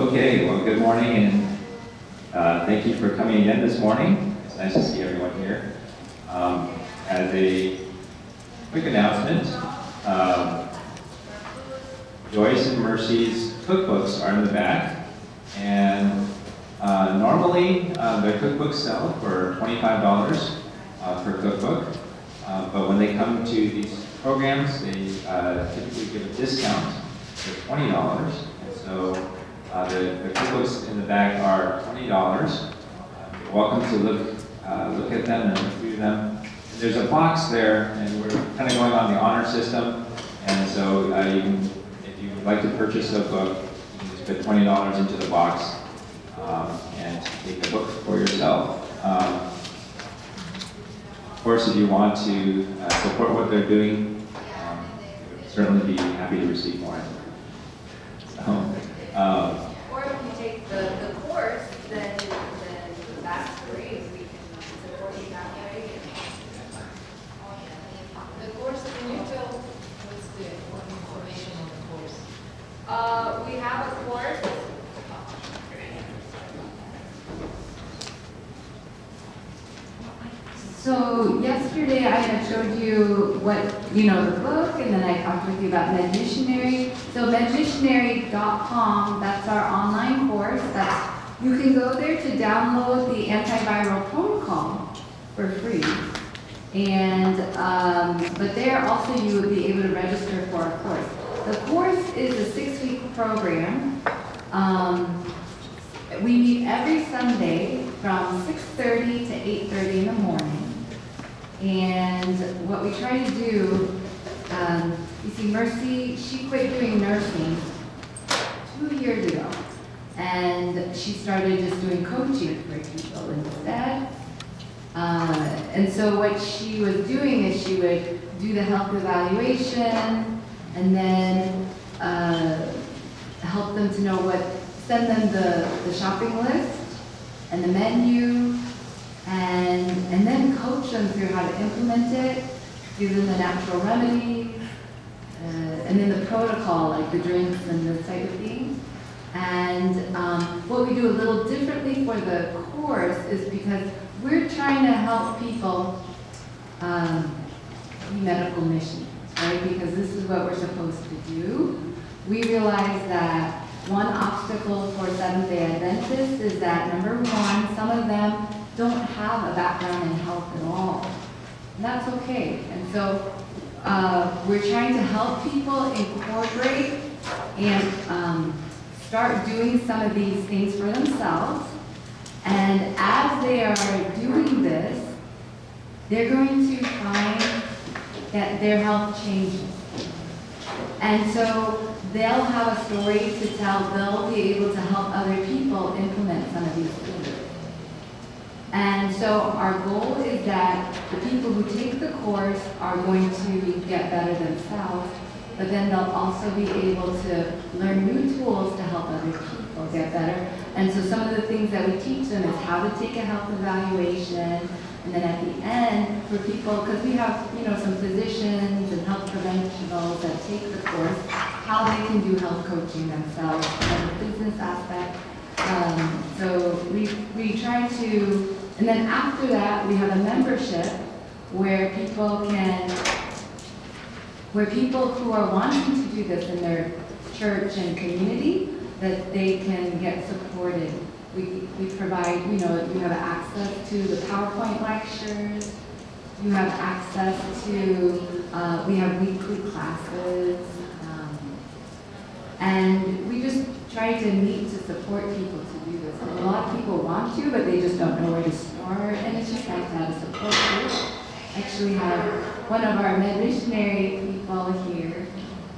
Okay, well, good morning, and thank you for coming again this morning. It's nice to see everyone here. As a quick announcement, Joyce and Mercy's cookbooks are in the back, and normally their cookbooks sell for $25 per cookbook, but when they come to these programs, they typically give a discount for $20, and so the cookbooks in the back are $20. You're welcome to look at them and review them. And there's a box there, and we're kind of going on the honor system, and so you can, if you would like to purchase a book, you can just put $20 into the box and take the book for yourself. Of course, if you want to support what they're doing, we would certainly be happy to receive more. Or if you take the course, then that's free. We can support you that way. The course, can you tell what's the information on the course? We have a course. So yesterday I had showed you what, the book, and then I talked with you about Med Missionary. So medmissionary.com, that's our online course. You can go there to download the antiviral protocol for free. And, but there also you would be able to register for a course. The course is a 6-week program. We meet every Sunday from 6:30 to 8:30 in the morning. And what we try to do, you see, Mercy, she quit doing nursing 2 years ago. And she started just doing coaching for people instead. And so what she was doing is she would do the health evaluation and then help them to know send them the shopping list and the menu, and then coach them through how to implement it, give them the natural remedies, and then the protocol, like the drinks and this type of thing. And what we do a little differently for the course is because we're trying to help people be medical missionaries, right? Because this is what we're supposed to do. We realize that one obstacle for Seventh-day Adventists is that, number one, some of them don't have a background in health at all. And that's okay. And so we're trying to help people incorporate and start doing some of these things for themselves. And as they are doing this, they're going to find that their health changes. And so they'll have a story to tell. They'll be able to help other people implement some of these things. And so our goal is that the people who take the course are going to get better themselves, but then they'll also be able to learn new tools to help other people get better. And so some of the things that we teach them is how to take a health evaluation, and then at the end, for people, because we have, some physicians and health professionals that take the course, how they can do health coaching themselves and the business aspect. So we try to, and then after that, we have a membership where people who are wanting to do this in their church and community, that they can get supported. We provide, you have access to the PowerPoint lectures, you have access to, we have weekly classes, and we just try to meet to support people to do this. And a lot of people want to, but they just don't know where to start, and it's just nice to have a support group. Actually have one of our Med Missionary people here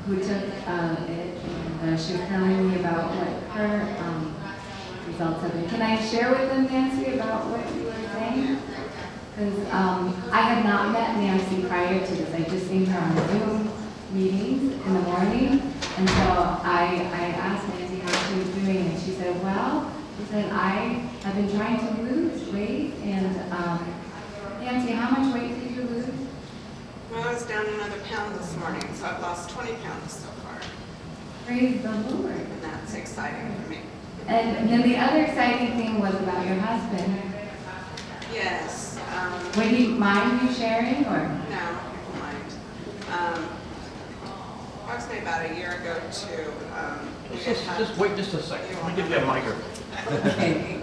who took it, and she was telling me about what her results have been. Can I share with them, Nancy, about what you were saying? Because I had not met Nancy prior to this. I just seen her on Zoom meetings in the morning, and so I asked Nancy how she was doing, and she said, I have been trying to lose weight, and Nancy, how much weight did you lose? Well, I was down another pound this morning, so I've lost 20 pounds so far. Praise the Lord. And that's exciting for me. And then the other exciting thing was about your husband. Yes. Would he mind you sharing, or? No, never mind. Approximately about a year ago too. Just wait just a second. Let me give you a microphone. Okay.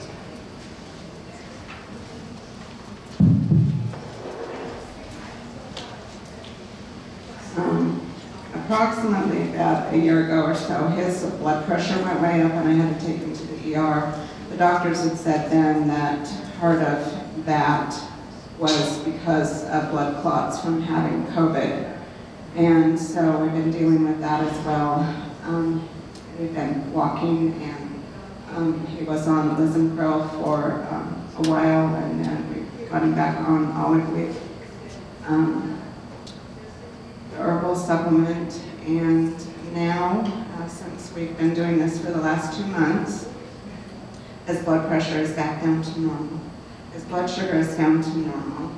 Approximately about a year ago or so, his blood pressure went way up and I had to take him to the ER. The doctors had said then that part of that was because of blood clots from having COVID. And so we've been dealing with that as well. We've been walking, and he was on Lizempro for a while, and then we got him back on olive leaf. The herbal supplement, and now, since we've been doing this for the last 2 months, his blood pressure is back down to normal. His blood sugar is down to normal.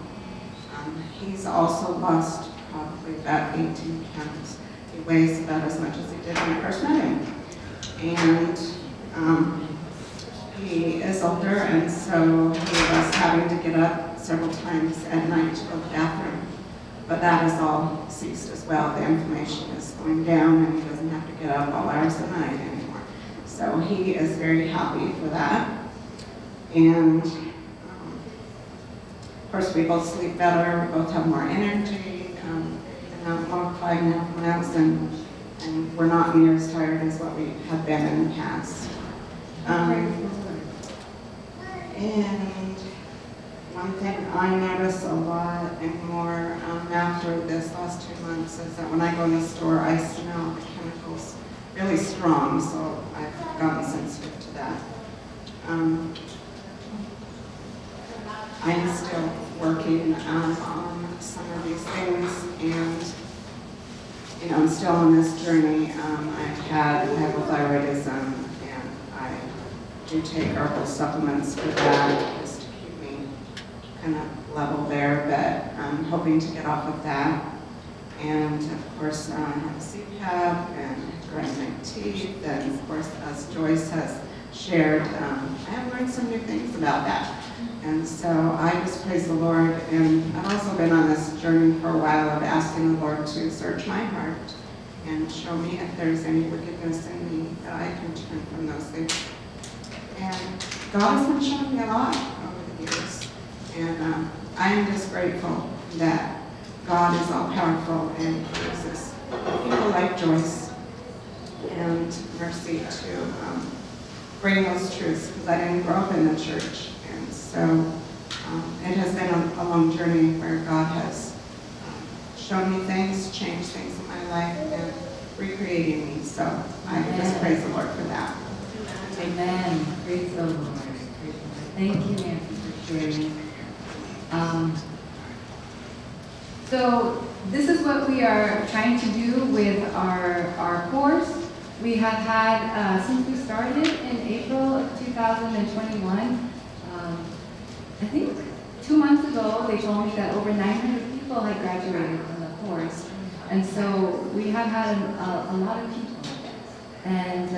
He's also lost probably about 18 pounds. He weighs about as much as he did when I first met him. And he is older, and so he was having to get up several times at night to go to the bathroom. But that has all ceased as well. The inflammation is going down, and he doesn't have to get up all hours of the night anymore. So he is very happy for that. And of course, we both sleep better. We both have more energy. And now walk 5.5 miles, and we're not near as tired as what we have been in the past. And one thing I notice a lot and more after this last 2 months is that when I go in the store, I smell the chemicals really strong, so I've gotten sensitive to that. I'm still working on some of these things, and I'm still on this journey. I've had hypothyroidism, and I do take herbal supplements for that, just to keep me kind of level there, but I'm hoping to get off of that. And of course, I have a CPAP and grind my teeth, and of course, as Joyce has shared, I have learned some new things about that. And so I just praise the Lord, and I've also been on this journey for a while of asking the Lord to search my heart and show me if there's any wickedness in me that I can turn from those things. And God has been showing me a lot over the years, and I am just grateful that God is all powerful and uses people like Joyce and Mercy to bring those truths, because I didn't grow up in the church. And so it has been a long journey where God has shown me things, changed things in my life, and recreating me. So I just praise the Lord for that. Amen. Praise the Lord. Praise the Lord. Thank you, Nancy, for sharing. So this is what we are trying to do with our course. We have had, since we started in April of 2021, I think 2 months ago, they told me that over 900 people had graduated from the course. And so we have had a lot of people. And,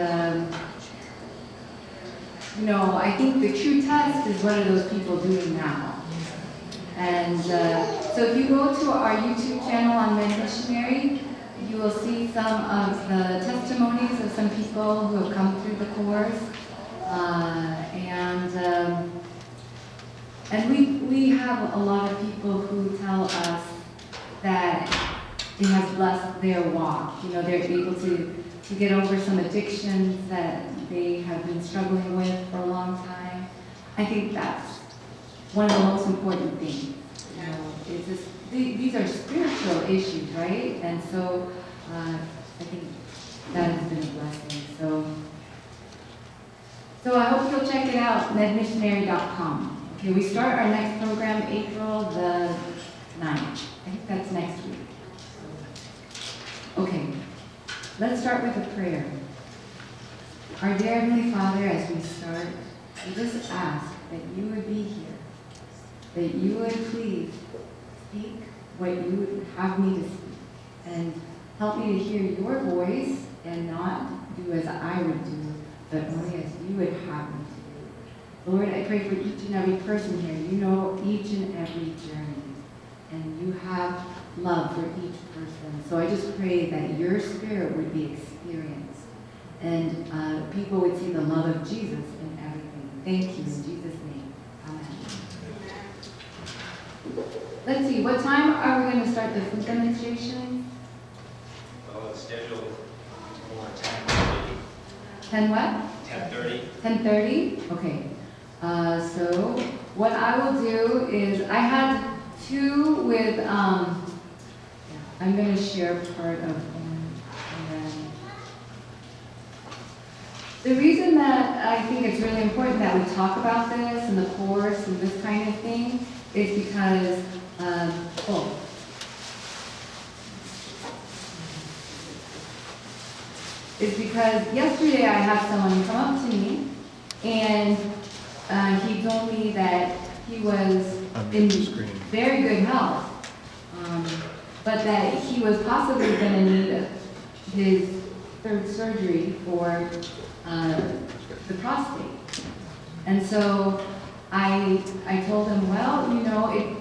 I think the true test is what are those people doing now? And so if you go to our YouTube channel on Med Missionary, you will see some of the testimonies of some people who have come through the course. And we have a lot of people who tell us that it has blessed their walk. They're able to get over some addictions that they have been struggling with for a long time. I think that's one of the most important things. It's just, these are spiritual issues, right? And so I think that has been a blessing. So I hope you'll check it out, medmissionary.com. Okay, we start our next program April the 9th. I think that's next week. Okay, let's start with a prayer. Our dear Heavenly Father, as we start, we just ask that you would be here, that you would please speak what you would have me to speak, and help me to hear your voice and not do as I would do, but only as you would have me to do. Lord, I pray for each and every person here. You know each and every journey, and you have love for each person. So I just pray that your spirit would be experienced, and people would see the love of Jesus in everything. Thank you, in Jesus' name. Amen. Let's see, what time are we going to start the food demonstration? Well, it's scheduled for 10:30. 10 what? 10:30. 10:30? Okay. So what I will do is, I had two with, I'm going to share part of one. And then the reason that I think it's really important that we talk about this and the course and this kind of thing is because, is because yesterday I had someone come up to me and he told me that he was in very good health, but that he was possibly going to need his third surgery for the prostate. And so I told him, well, you know,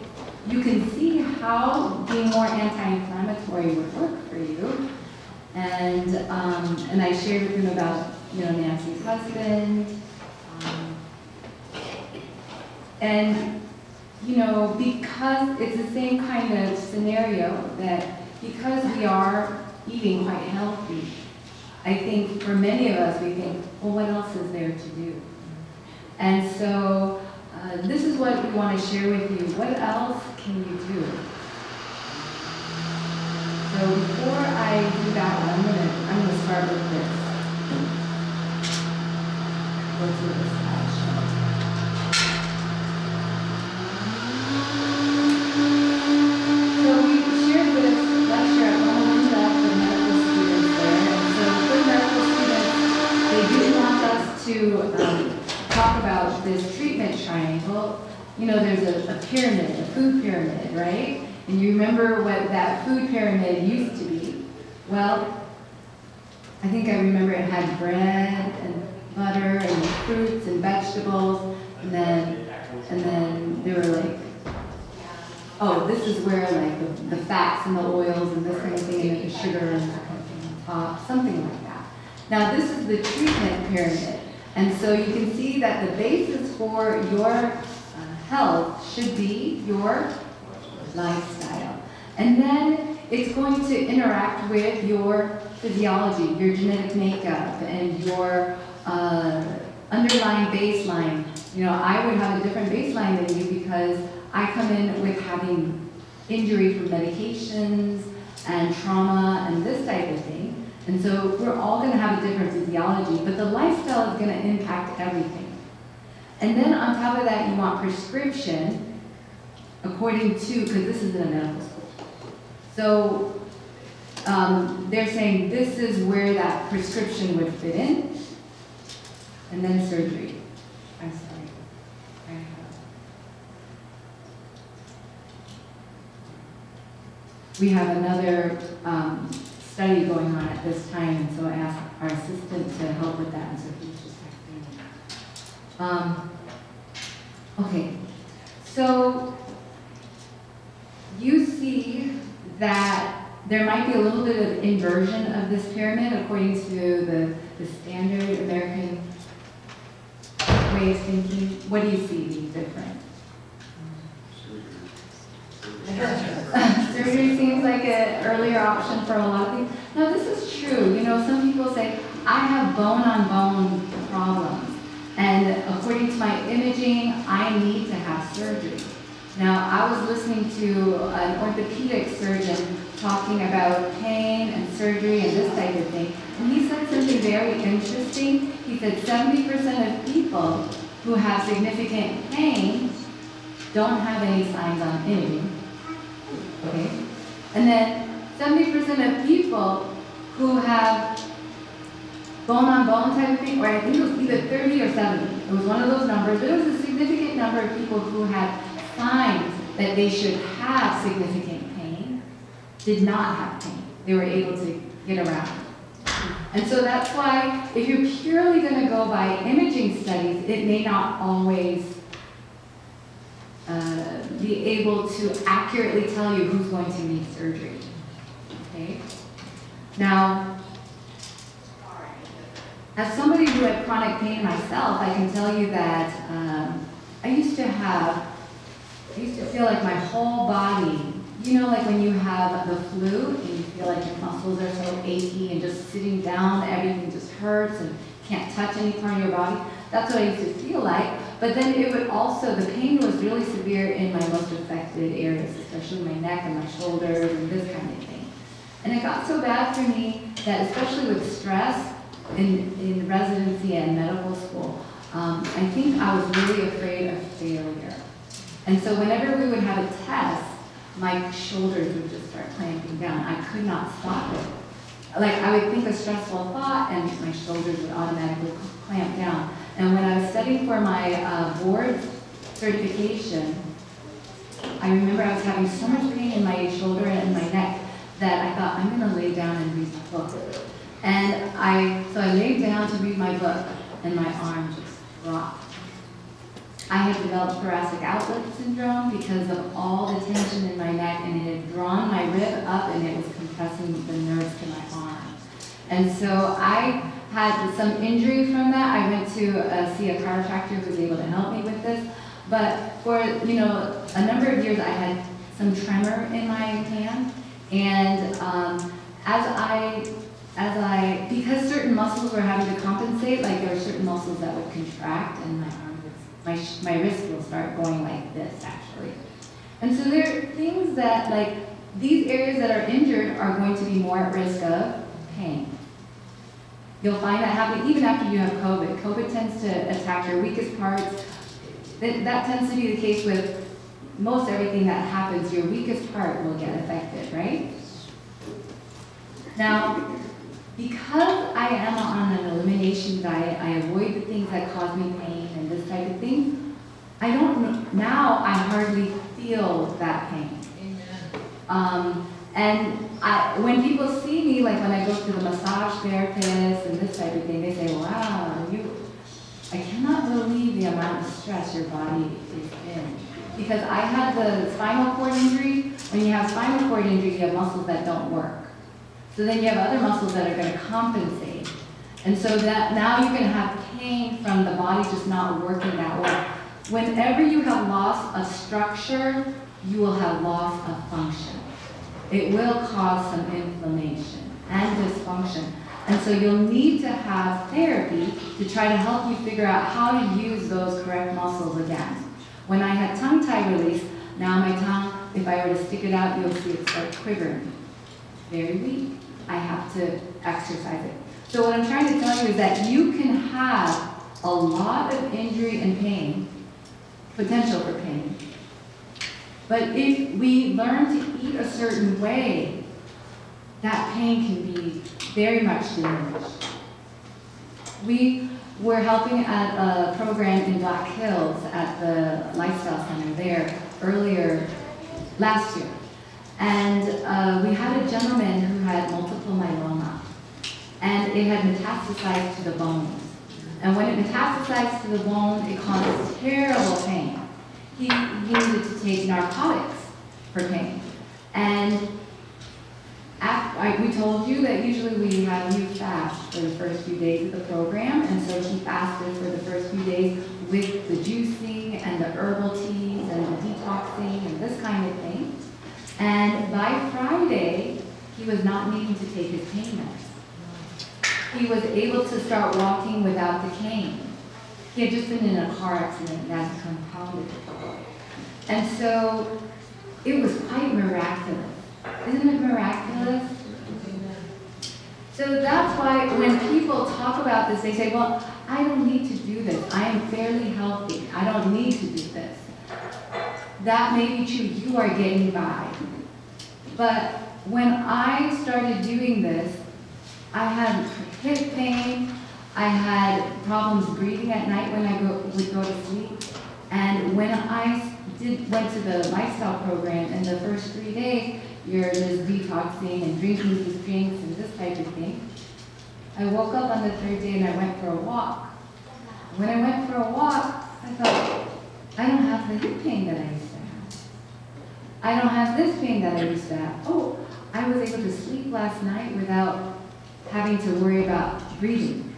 you can see how being more anti-inflammatory would work for you. And I shared with him about, you know, Nancy's husband. And, you know, because it's the same kind of scenario that because we are eating quite healthy, I think for many of us, we think, well, what else is there to do? And so this is what we want to share with you. What else can you do? So before I do that, I'm gonna start with this. Go to this slideshow. So we shared this lecture at Linda for medical students there. And so for medical students, they didn't want us to talk about this treatment triangle. You know, there's a pyramid, a food pyramid, right? And you remember what that food pyramid used to be. Well, I think I remember it had bread and butter and fruits and vegetables, and then there were like, oh, this is where like the fats and the oils and this kind of thing, and then the sugar and that kind of thing on top, something like that. Now this is the treatment pyramid, and so you can see that the basis for your health should be your lifestyle. And then it's going to interact with your physiology, your genetic makeup, and your underlying baseline. You know, I would have a different baseline than you because I come in with having injury from medications and trauma and this type of thing. And so we're all going to have a different physiology, but the lifestyle is going to impact everything. And then on top of that, you want prescription according to, because this is in a medical school. So they're saying this is where that prescription would fit in, and then surgery. I'm sorry. We have another study going on at this time, and so I asked our assistant to help with that, and so he's just texting. Okay, so you see that there might be a little bit of inversion of this pyramid according to the standard American way of thinking. What do you see being different? Surgery seems like an earlier option for a lot of people. No, this is true. You know, some people say, I have bone-on-bone problems, and according to my imaging, I need to have surgery. Now, I was listening to an orthopedic surgeon talking about pain and surgery and this type of thing, and he said something very interesting. He said 70% of people who have significant pain don't have any signs on imaging. Okay? And then 70% of people who have bone-on-bone type of thing, or I think it was either 30 or 70. It was one of those numbers, but it was a significant number of people who had signs that they should have significant pain, did not have pain. They were able to get around. And so that's why if you're purely going to go by imaging studies, it may not always be able to accurately tell you who's going to need surgery. Okay? Now, as somebody who had chronic pain myself, I can tell you that I used to feel like my whole body, you know, like when you have the flu and you feel like your muscles are so achy and just sitting down, everything just hurts and can't touch any part of your body. That's what I used to feel like. But then it would also, the pain was really severe in my most affected areas, especially my neck and my shoulders and this kind of thing. And it got so bad for me that, especially with stress in residency and medical school, I think I was really afraid of failure. And so whenever we would have a test, my shoulders would just start clamping down. I could not stop it. Like, I would think a stressful thought and my shoulders would automatically clamp down. And when I was studying for my board certification, I remember I was having so much pain in my shoulder and my neck that I thought, I'm going to lay down and read the book. And so I laid down to read my book, and my arm just dropped. I had developed thoracic outlet syndrome because of all the tension in my neck, and it had drawn my rib up and it was compressing the nerves to my arm. And so I had some injury from that. I went to see a chiropractor who was able to help me with this. But for, you know, a number of years I had some tremor in my hand. And because certain muscles were having to compensate, like there were certain muscles that would contract and my arm would, my wrist will start going like this actually. And so there are things that, like, these areas that are injured are going to be more at risk of pain. You'll find that happening even after you have COVID. COVID tends to attack your weakest parts. That tends to be the case with most everything that happens. Your weakest part will get affected, right? Now, because I am on an elimination diet, I avoid the things that cause me pain and this type of thing. I hardly feel that pain. And when people see me, like when I go to the massage therapist and this type of thing, they say, wow, I cannot believe the amount of stress your body is in. Because I had the spinal cord injury. When you have spinal cord injury, you have muscles that don't work. So then you have other muscles that are going to compensate. And so that now you're going to have pain from the body just not working that well. Whenever you have loss of structure, you will have loss of function. It will cause some inflammation and dysfunction. And so you'll need to have therapy to try to help you figure out how to use those correct muscles again. When I had tongue tie release, now my tongue, if I were to stick it out, you'll see it start quivering. Very weak. I have to exercise it. So what I'm trying to tell you is that you can have a lot of injury and pain, potential for pain, but if we learn to eat a certain way, that pain can be very much diminished. We were helping at a program in Black Hills at the Lifestyle Center there earlier last year. And we had a gentleman who had multiple myeloma, and it had metastasized to the bone. And when it metastasized to the bone, it caused terrible pain. He needed to take narcotics for pain. And we told you that usually we have you fast for the first few days of the program, and so he fasted for the first few days with the juicing and the herbal teas and the detoxing and this kind of thing. And by Friday, he was not needing to take his pain meds. He was able to start walking without the cane. He had just been in a car accident that compounded it. And so it was quite miraculous. Isn't it miraculous? So that's why when people talk about this, they say, well, I don't need to do this. I am fairly healthy. I don't need to do this. That may be true. You are getting by. But when I started doing this, I had hip pain. I had problems breathing at night when I would go to sleep. And when I went to the lifestyle program, in the first 3 days, you're just detoxing and drinking these drinks and this type of thing. I woke up on the third day and I went for a walk. When I went for a walk, I thought, I don't have the hip pain that I used to have. I don't have this pain that I used to have. Oh, I was able to sleep last night without having to worry about breathing.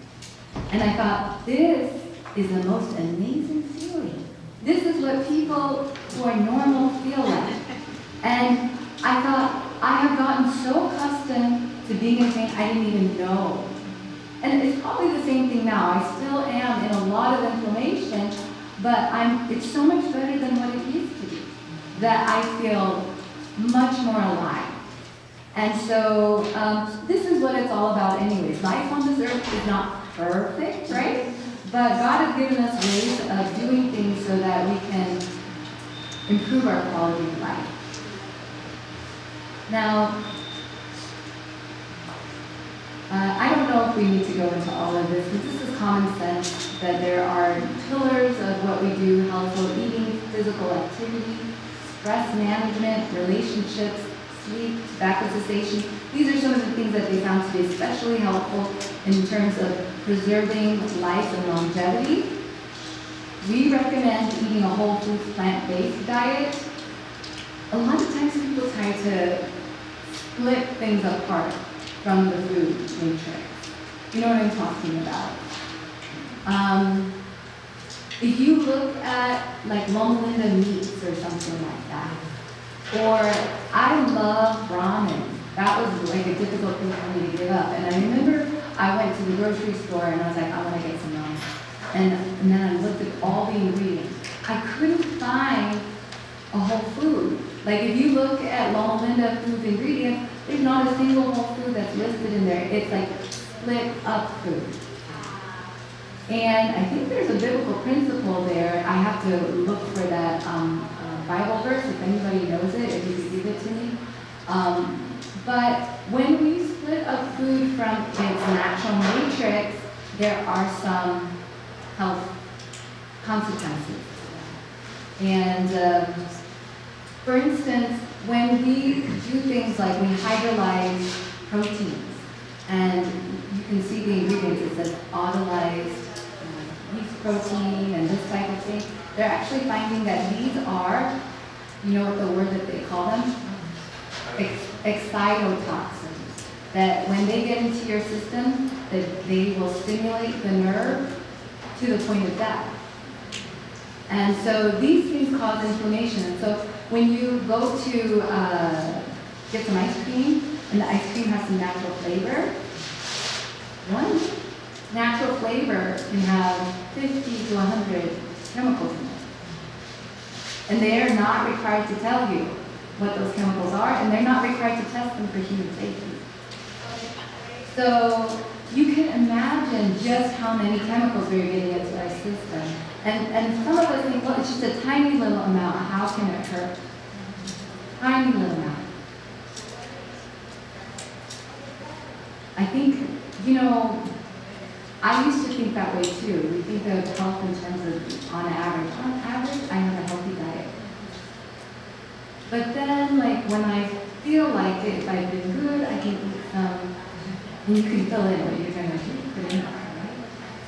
And I thought, this is the most amazing feeling. This is what people who are normal feel like. And I thought, I have gotten so accustomed to being in pain, I didn't even know. And it's probably the same thing now. I still am in a lot of inflammation, but it's so much better than what it used to be, that I feel much more alive. And so this is what it's all about anyways. Life on this earth is not perfect, right? But God has given us ways of doing things so that we can improve our quality of life. Now, I don't know if we need to go into all of this, but this is common sense that there are pillars of what we do: healthful eating, physical activity, stress management, relationships, sleep, tobacco cessation. These are some of the things that they found to be especially helpful in terms of preserving life and longevity. We recommend eating a whole foods, plant-based diet. A lot of times people try to split things apart from the food matrix. You know what I'm talking about. If you look at like Loma Linda meats or something like that, or I love ramen. That was like a difficult thing for me to give up. And I remember I went to the grocery store and I was like, I want to get some ramen. And then I looked at all the ingredients. I couldn't find a whole food. Like if you look at Loma Linda food ingredients, there's not a single whole food that's listed in there. It's like split up food. And I think there's a biblical principle there. I have to look for that Bible verse, if anybody knows it, if you could give it to me. But when we split up food from its natural matrix, there are some health consequences. And for instance, when we do things like we hydrolyze proteins, and you can see the ingredients, it says autolyzed yeast protein and this type of thing, they're actually finding that these are, you know what the word that they call them? Excitotoxins. That when they get into your system, that they will stimulate the nerve to the point of death. And so these things cause inflammation. And so when you go to get some ice cream, and the ice cream has some natural flavor, one natural flavor can have 50 to 100 chemicals in it. And they are not required to tell you what those chemicals are, and they're not required to test them for human safety. So you can imagine just how many chemicals we're getting into our system. And some of us think, well, it's just a tiny little amount. How can it hurt? Tiny little amount. I think, you know, I used to think that way too. We think of health in terms of on average. On average, I have a healthy diet. But then, like, when I feel like it, if I've been good, I can eat some, and you can fill in what you're going to put in there, right?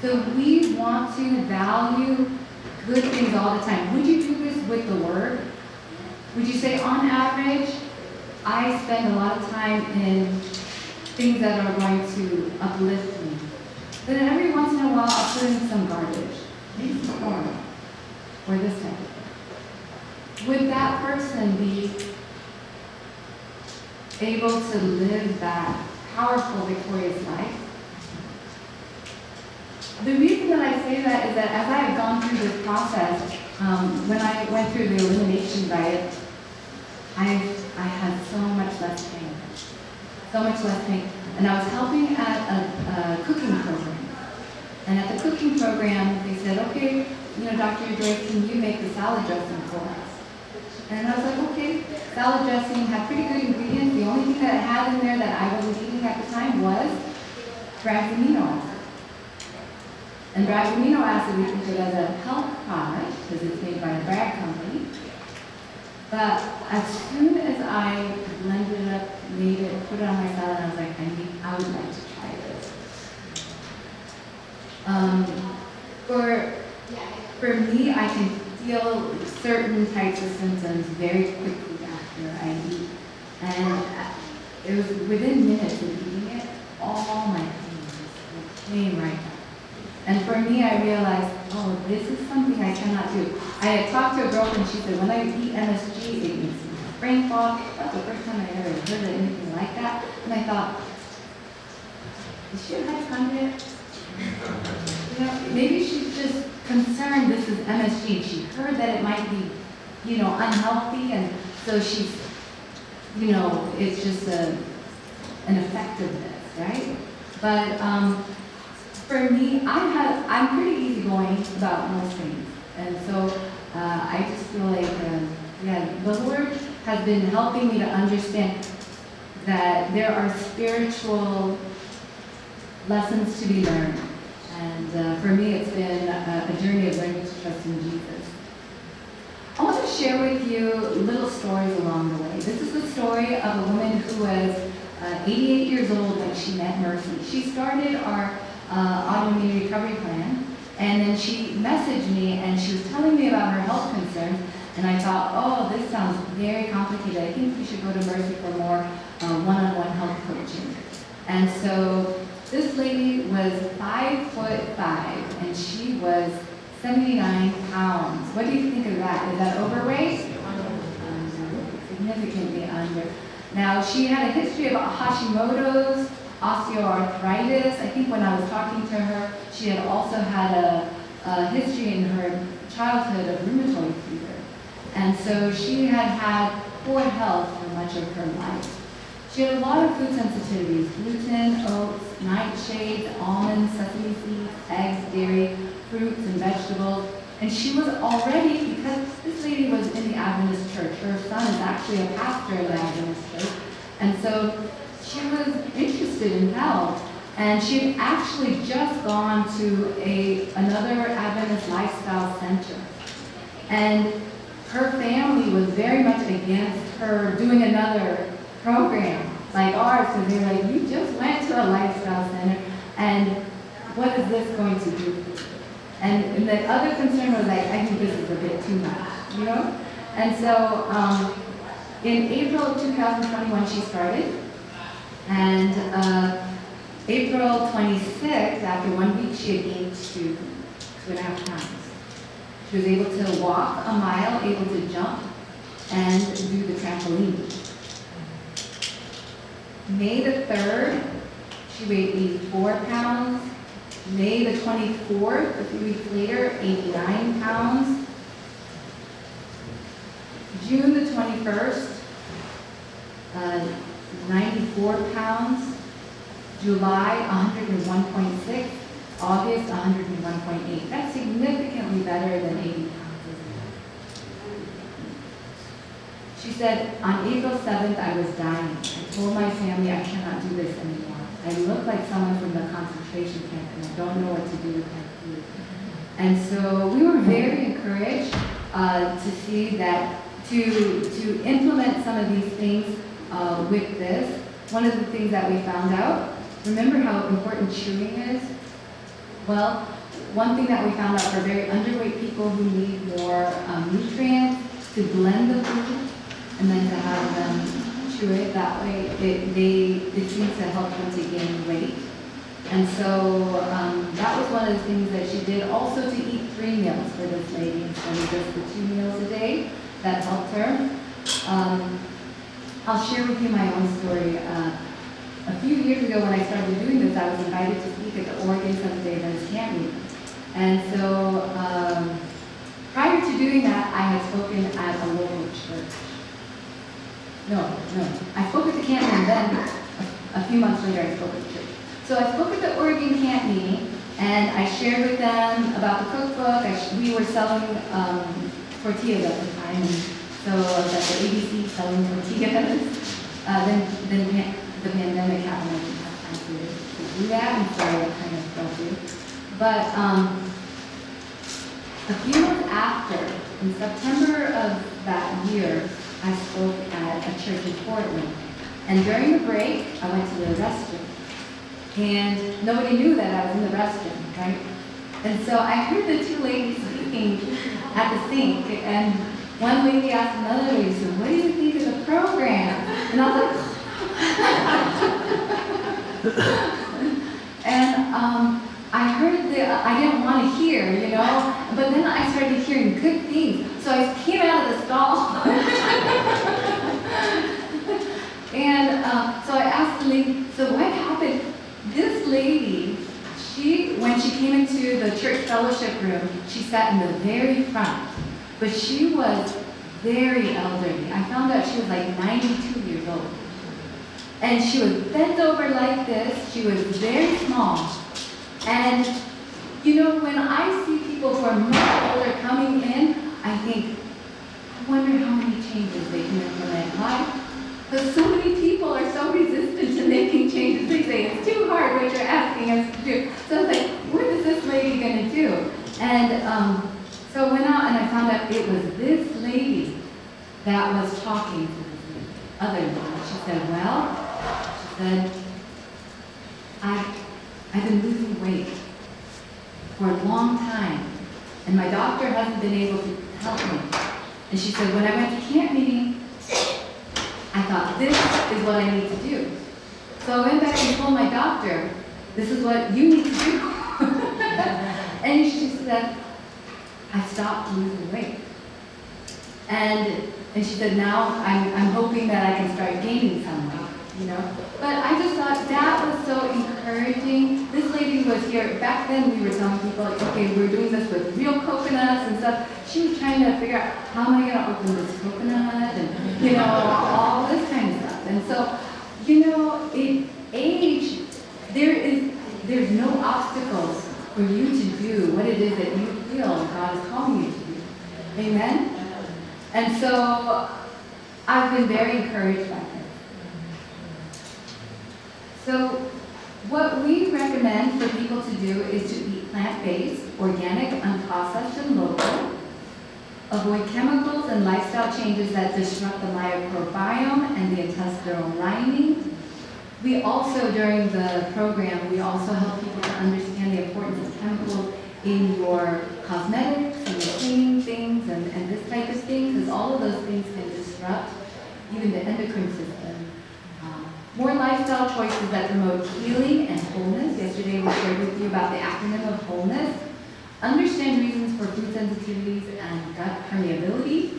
So we want to value good things all the time. Would you do this with the Word? Would you say, on average, I spend a lot of time in things that are going to uplift me? But then every once in a while, I'll put in some garbage, maybe some corn, or this type of thing. Would that person be able to live that powerful, victorious life? The reason that I say that is that as I have gone through this process, when I went through the elimination diet, I had so much less pain. So much less pain. And I was helping at a cooking program. And at the cooking program, they said, okay, you know, Dr. Joyce, can you make the salad dressing for us? And I was like, okay, salad dressing had pretty good ingredients. The only thing that it had in there that I wasn't eating at the time was bragg's amino acid. And bragg's amino acid, we think of it as a health product because it's made by the Bragg company. But as soon as I blended it up, made it, put it on my salad, I was like, I would like to try this. Um, for me, I can feel certain types of symptoms very quickly after I eat. And it was within minutes of eating it, all my pain just came right back. And for me, I realized, oh, this is something I cannot do. I had talked to a girlfriend, she said, when I eat MSG, it makes me brain fog. That's the first time I ever heard of anything like that. And I thought, is she a hypochondriac? You know, maybe she's just concerned this is MSG. She heard that it might be, you know, unhealthy, and so she's, you know, it's just an effect of this, right? But for me, I'm pretty easygoing about most things, and so I just feel like, yeah, the Lord has been helping me to understand that there are spiritual lessons to be learned. And for me, it's been a journey of learning to trust in Jesus. I want to share with you little stories along the way. This is the story of a woman who was 88 years old when she met Mercy. She started our autoimmune recovery plan, and then she messaged me and she was telling me about her health concerns. And I thought, oh, this sounds very complicated. I think we should go to Mercy for more one-on-one health coaching. And so this lady was 5'5", and she was 79 pounds. What do you think of that? Is that overweight? Significantly under. Now, she had a history of Hashimoto's, osteoarthritis. I think when I was talking to her, she had also had a history in her childhood of rheumatoid fever. And so she had had poor health for much of her life. She had a lot of food sensitivities: gluten, oats, nightshades, almonds, sesame seeds, eggs, dairy, fruits, and vegetables. And she was already, because this lady was in the Adventist church, her son is actually a pastor in the Adventist church, and so she was interested in health. And she had actually just gone to another Adventist lifestyle center. And her family was very much against her doing another program like ours, because they were like, you just went to a lifestyle center, and what is this going to do for you? And the other concern was like, I think this is a bit too much, you know? And so in April of 2021, she started, and April 26th, after 1 week, she had gained 2.5 pounds. She was able to walk a mile, able to jump, and do the trampoline. May the 3rd, she weighed 84 pounds. May the 24th, a few weeks later, 89 pounds. June the 21st, 94 pounds. July, 101.6. August, 101.8. That's significantly better than 80 pounds, isn't it? She said, on April 7th, I was dying. I told my family I cannot do this anymore. I look like someone from the concentration camp, and I don't know what to do with my food. And so we were very encouraged to see that, to implement some of these things with this. One of the things that we found out, remember how important chewing is? Well, one thing that we found out for very underweight people who need more nutrients, to blend the food and then to have them chew it. That way it seems to help them to gain weight. And so that was one of the things that she did. Also to eat 3 meals for this lady instead of just the 2 meals a day. That helped her. I'll share with you my own story. A few years ago when I started doing this, I was invited to speak at the Oregon Seventh-day Adventist camp meeting. And so prior to doing that, I had spoken at a local church. No. I spoke at the camp, and then a few months later I spoke at the church. So I spoke at the Oregon camp meeting, and I shared with them about the cookbook. We were selling tortillas at the time, and so I was at the ABC selling tortillas. Then the pandemic happened, I didn't have time to do that, and so I kind of fell through. But a few months after, in September of that year, I spoke at a church in Portland. And during the break, I went to the restroom. And nobody knew that I was in the restroom, right? And so I heard the two ladies speaking at the sink, and one lady asked another lady, so what do you think of the program? And I was like, and I heard I didn't want to hear, you know, but then I started hearing good things. So I came out of the stall. And so I asked the lady, so what happened? This lady, when she came into the church fellowship room, she sat in the very front. But she was very elderly. I found out she was like 92 years old. And she was bent over like this. She was very small. And, you know, when I see people who are much older coming in, I think, I wonder how many changes they can implement. Why? Because so many people are so resistant to making changes. They say, it's too hard what you're asking us to do. So I was like, what is this lady going to do? And so I went out and I found out it was this lady that was talking to the other one. She said, well, she said, I've been losing weight for a long time, and my doctor hasn't been able to help me. And she said, when I went to camp meeting, I thought, this is what I need to do. So I went back and told my doctor, this is what you need to do. And she said, I stopped losing weight. And she said, now I'm hoping that I can start gaining some weight, you know. But I just thought that was so encouraging. This lady was here, back then we were telling people, like, okay, we're doing this with real coconuts and stuff. She was trying to figure out, how am I going to open this coconut? And, you know, all this kind of stuff. And so, you know, age, there's no obstacles for you to do what it is that you feel God is calling you to do. Amen? And so, I've been very encouraged by this. So, what we recommend for people to do is to eat plant-based, organic, unprocessed, and local. Avoid chemicals and lifestyle changes that disrupt the microbiome and the intestinal lining. We also, during the program, we also help people to understand the importance of chemicals in your cosmetics and your cleaning things and this type of thing, because all of those things can disrupt even the endocrine system. More lifestyle choices that promote healing and wholeness. Yesterday we shared with you about the acronym of wholeness. Understand reasons for food sensitivities and gut permeability.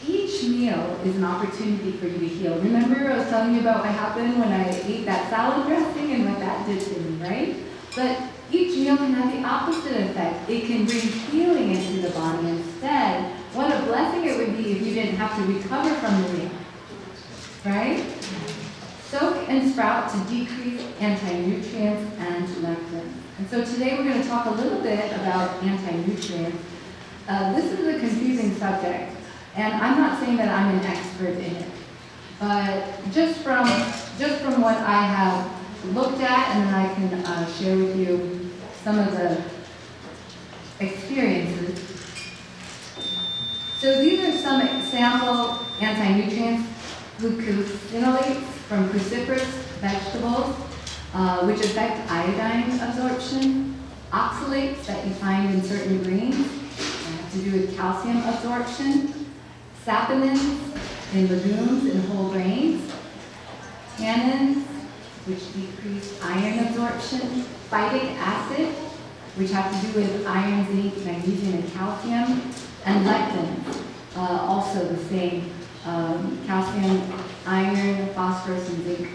Each meal is an opportunity for you to heal. Remember I was telling you about what happened when I ate that salad dressing and what that did to me, right? But each meal can have the opposite effect. It can bring healing into the body instead. What a blessing it would be if you didn't have to recover from the meal, right? Soak and sprout to decrease anti-nutrients and lectins. And so today we're going to talk a little bit about anti-nutrients. This is a confusing subject, and I'm not saying that I'm an expert in it, but just from what I have looked at, and then I can share with you some of the experiences. So these are some sample anti-nutrients. Glucosinolates from cruciferous vegetables, which affect iodine absorption. Oxalates that you find in certain greens have to do with calcium absorption. Saponins in legumes and whole grains. Tannins, which decrease iron absorption. Phytic acid, which have to do with iron, zinc, magnesium, and calcium. And lectins, also the same. Calcium, iron, phosphorus, and zinc.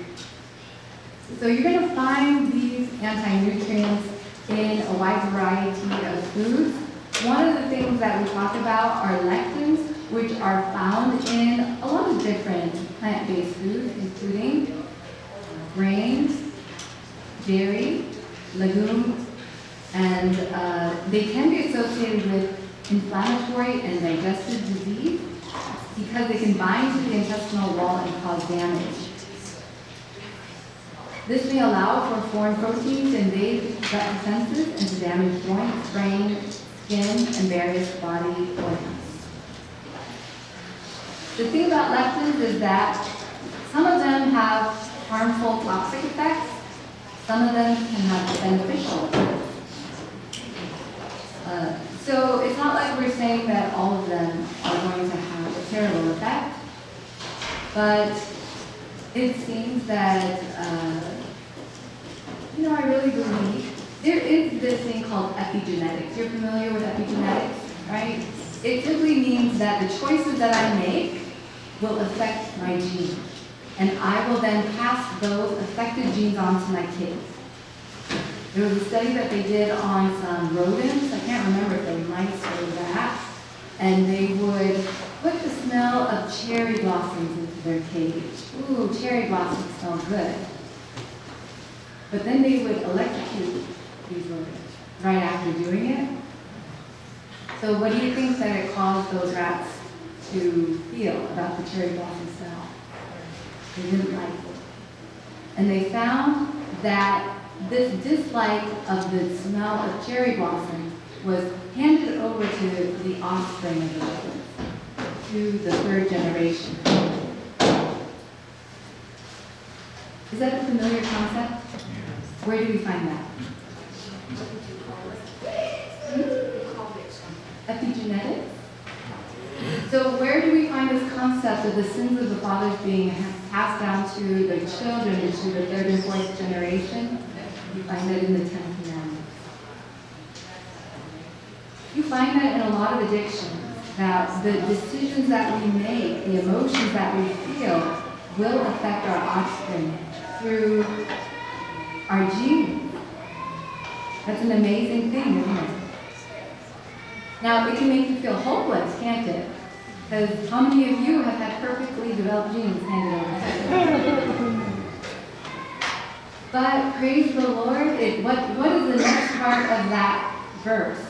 So you're going to find these anti-nutrients in a wide variety of foods. One of the things that we talk about are lectins, which are found in a lot of different plant-based foods, including grains, dairy, legumes, and they can be associated with inflammatory and digestive disease, because they can bind to the intestinal wall and cause damage. This may allow for foreign proteins to invade gut defenses and to damage joints, brain, skin, and various body organs. The thing about lectins is that some of them have harmful toxic effects, some of them can have beneficial effects. saying that all of them are going to have a terrible effect, but it seems that, I really believe there is this thing called epigenetics. You're familiar with epigenetics, right? It simply means that the choices that I make will affect my genes, and I will then pass those affected genes on to my kids. There was a study that they did on some rodents. I can't remember if they were mice or rats, and they would put the smell of cherry blossoms into their cage. Ooh, cherry blossoms smell good. But then they would electrocute these rodents right after doing it. So what do you think that it caused those rats to feel about the cherry blossom smell? They didn't like it. And they found that this dislike of the smell of cherry blossom was handed over to the offspring of the rodents, to the third generation. Is that a familiar concept? Where do we find that? Epigenetics? So where do we find this concept of the sins of the fathers being passed down to the children and to the third and fourth generation? You find that in the 10 Commandments. You find that in a lot of addictions, that the decisions that we make, the emotions that we feel, will affect our offspring through our genes. That's an amazing thing, isn't it? Now, it can make you feel hopeless, can't it? Because how many of you have had perfectly developed genes handed over to you? But praise the Lord, what is the next part of that verse?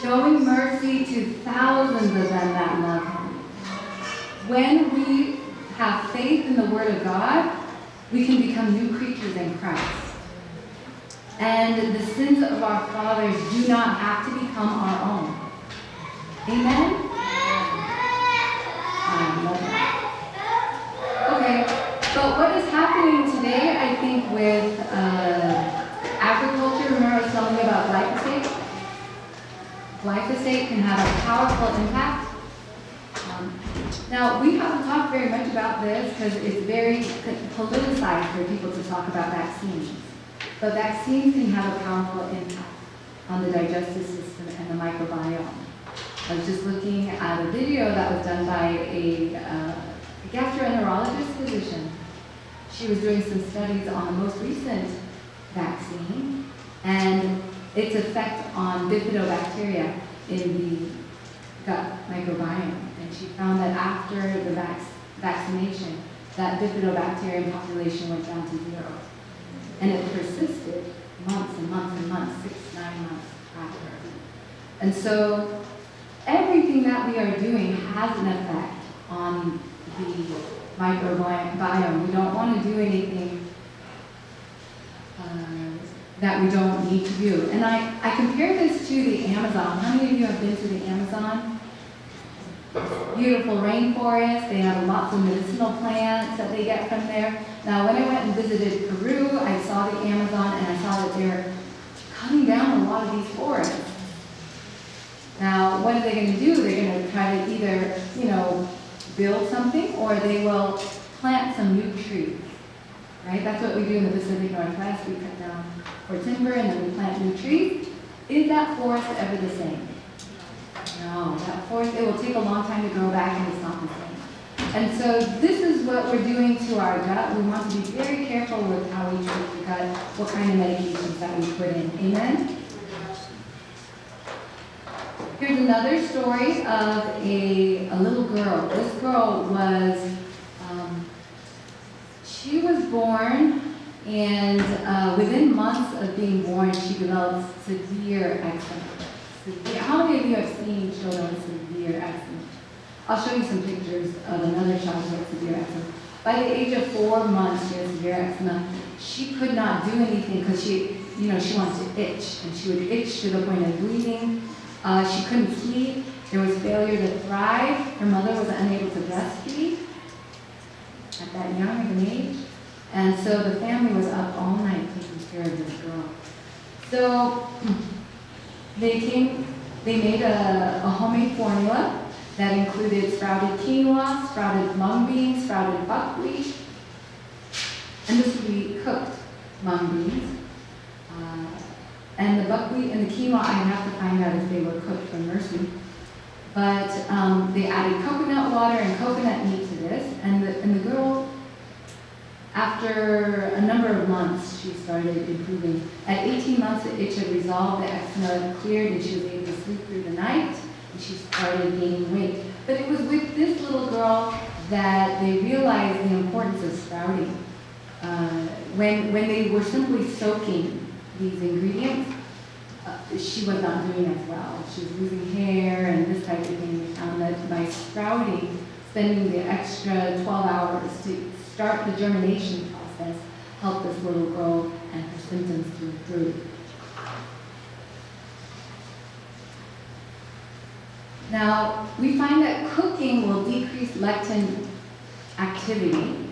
Showing mercy to thousands of them that love him. When we have faith in the Word of God, we can become new creatures in Christ. And the sins of our fathers do not have to become our own. Amen? I love that. Okay, so what is happening today, I think, with agriculture, remember I was telling you about glyphosate? Glyphosate can have a powerful impact. Now, we haven't talked very much about this because it's very politicized for people to talk about vaccines. But vaccines can have a powerful impact on the digestive system and the microbiome. I was just looking at a video that was done by a gastroenterologist physician. She was doing some studies on the most recent vaccine and its effect on bifidobacteria in the gut microbiome. And she found that after the vaccination, that bifidobacterium population went down to 0. And it persisted months and months and months, 6-9 months after. And so everything that we are doing has an effect on the microbiome. We don't want to do anything that we don't need to do. And I compare this to the Amazon. How many of you have been to the Amazon? Beautiful rainforest. They have lots of medicinal plants that they get from there. Now, when I went and visited Peru, I saw the Amazon and I saw that they're cutting down a lot of these forests. Now, what are they going to do? They're going to try to either, build something or they will plant some new trees. Right? That's what we do in the Pacific Northwest. We cut down for timber and then we plant new trees. Is that forest ever the same? No, that forest, it will take a long time to grow back and it's not the same. And so this is what we're doing to our gut. We want to be very careful with how we treat the gut, what kind of medications that we put in. Amen? Here's another story of a little girl. This girl was, she was born and within months of being born, she developed severe eczema. How many of you have seen children with severe eczema? I'll show you some pictures of another child who had severe eczema. By the age of 4 months, she had severe eczema. She could not do anything because she wanted to itch, and she would itch to the point of bleeding. She couldn't sleep. There was failure to thrive. Her mother was unable to breastfeed at that young of an age. And so the family was up all night taking care of this girl. So they came They made a homemade formula that included sprouted quinoa, sprouted mung beans, sprouted buckwheat, and this would be cooked mung beans. And the buckwheat and the quinoa, I'd have to find out if they were cooked from Mercy. But they added coconut water and coconut meat to this, and the girl, after a number of months, she started improving. At 18 months, the itch had resolved, the eczema had cleared, and she was able to sleep through the night, and she started gaining weight. But it was with this little girl that they realized the importance of sprouting. When they were simply soaking these ingredients, she was not doing as well. She was losing hair and this type of thing. We found that by sprouting, spending the extra 12 hours to start the germination process, helped this little girl and her symptoms to improve. Now, we find that cooking will decrease lectin activity.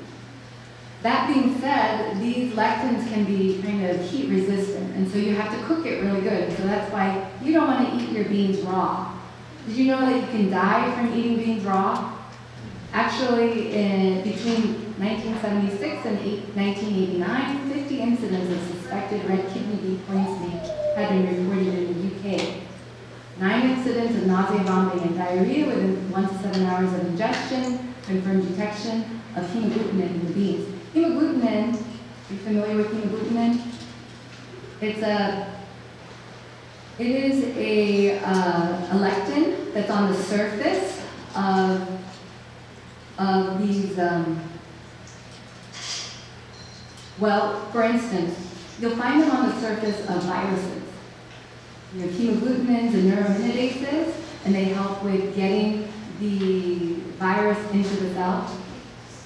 That being said, these lectins can be kind of heat resistant, and so you have to cook it really good. So that's why you don't want to eat your beans raw. Did you know that you can die from eating beans raw? Actually, between 1976 and 1989, 50 incidents of suspected red kidney bean poisoning had been reported in the UK. 9 incidents of nausea, vomiting, and diarrhea within 1 to 7 hours of ingestion confirmed detection of hemagglutinin in the beans. Hemagglutinin, are you familiar with hemagglutinin? It is a lectin that's on the surface of these, well, for instance, you'll find them on the surface of viruses. You have hemagglutinins and neuraminases, and they help with getting the virus into the cell.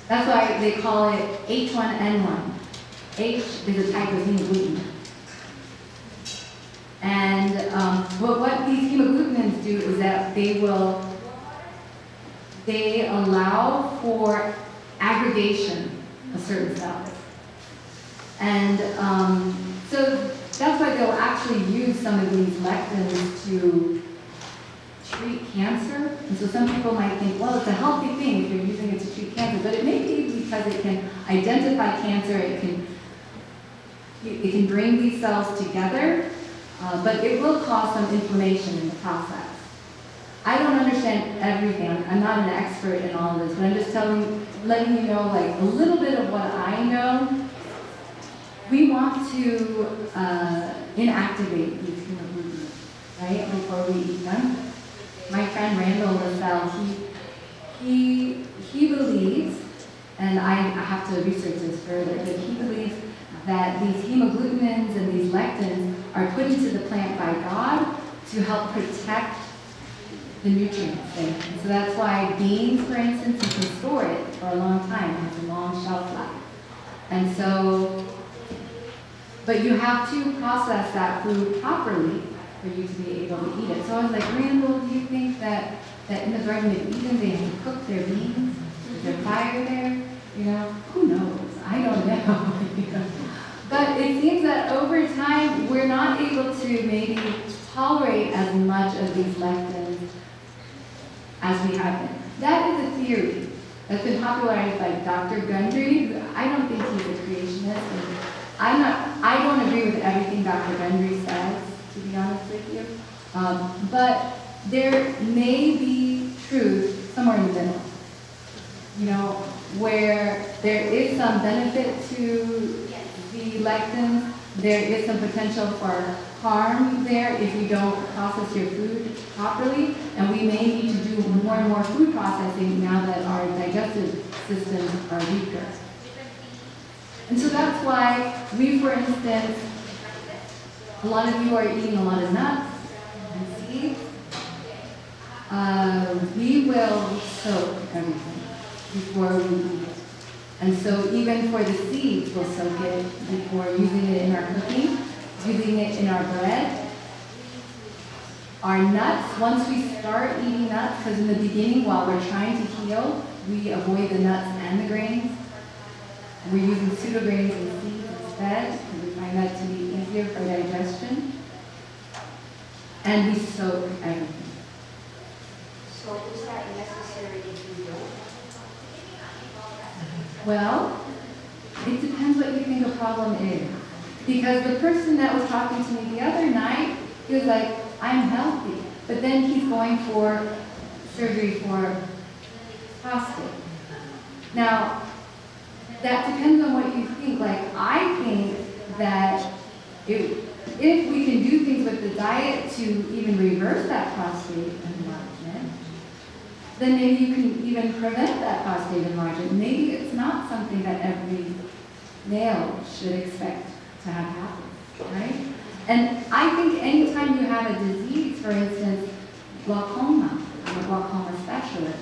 That's why they call it H1N1. H is a type of hemagglutinin. And what these hemagglutinins do is that they allow for aggregation of certain cells. And so that's why they'll actually use some of these lectins to treat cancer. And so some people might think, well, it's a healthy thing if you're using it to treat cancer, but it may be because it can identify cancer, it can bring these cells together, but it will cause some inflammation in the process. I don't understand everything. I'm not an expert in all of this, but I'm just letting you know like a little bit of what I know. We want to inactivate these hemagglutinins, right, before we eat them. My friend Randall LaSalle, he believes, and I have to research this further, but he believes that these hemagglutinins and these lectins are put into the plant by God to help protect the nutrients in it. And so that's why beans, for instance, you can store it for a long time. It has a long shelf life. And so, but you have to process that food properly for you to be able to eat it. So I was like, Randall, do you think that in the Garden of Eden they have to cook their beans? Is there fire there? You know, who knows? I don't know. You know? But it seems that over time we're not able to maybe tolerate as much of these lectins as we have been. That is a theory that's been popularized by Dr. Gundry. I don't think he's a creationist, and I don't agree with everything Dr. Gundry says, to be honest with you. But there may be truth somewhere in the middle, you know, where there is some benefit to the lectins, there is some potential for harm there if you don't process your food properly, and we may need to do more and more food processing now that our digestive systems are weaker. And so that's why we, for instance, a lot of you are eating a lot of nuts and seeds. We will soak everything before we eat it. And so even for the seeds, we'll soak it before using it in our cooking, using it in our bread. Our nuts, once we start eating nuts, because in the beginning, while we're trying to heal, we avoid the nuts and the grains. And we're using pseudograins and seeds instead, because we find that to be easier for digestion. and we soak everything. So is that necessary if you don't? Well, it depends what you think a problem is. Because the person that was talking to me the other night, he was like, I'm healthy. But then he's going for surgery for prostate. Now, that depends on what you think. Like, I think that if we can do things with the diet to even reverse that prostate enlargement, then maybe you can even prevent that prostate enlargement. Maybe it's not something that every male should expect to have happen, right? And I think anytime you have a disease, for instance, glaucoma, I'm a glaucoma specialist.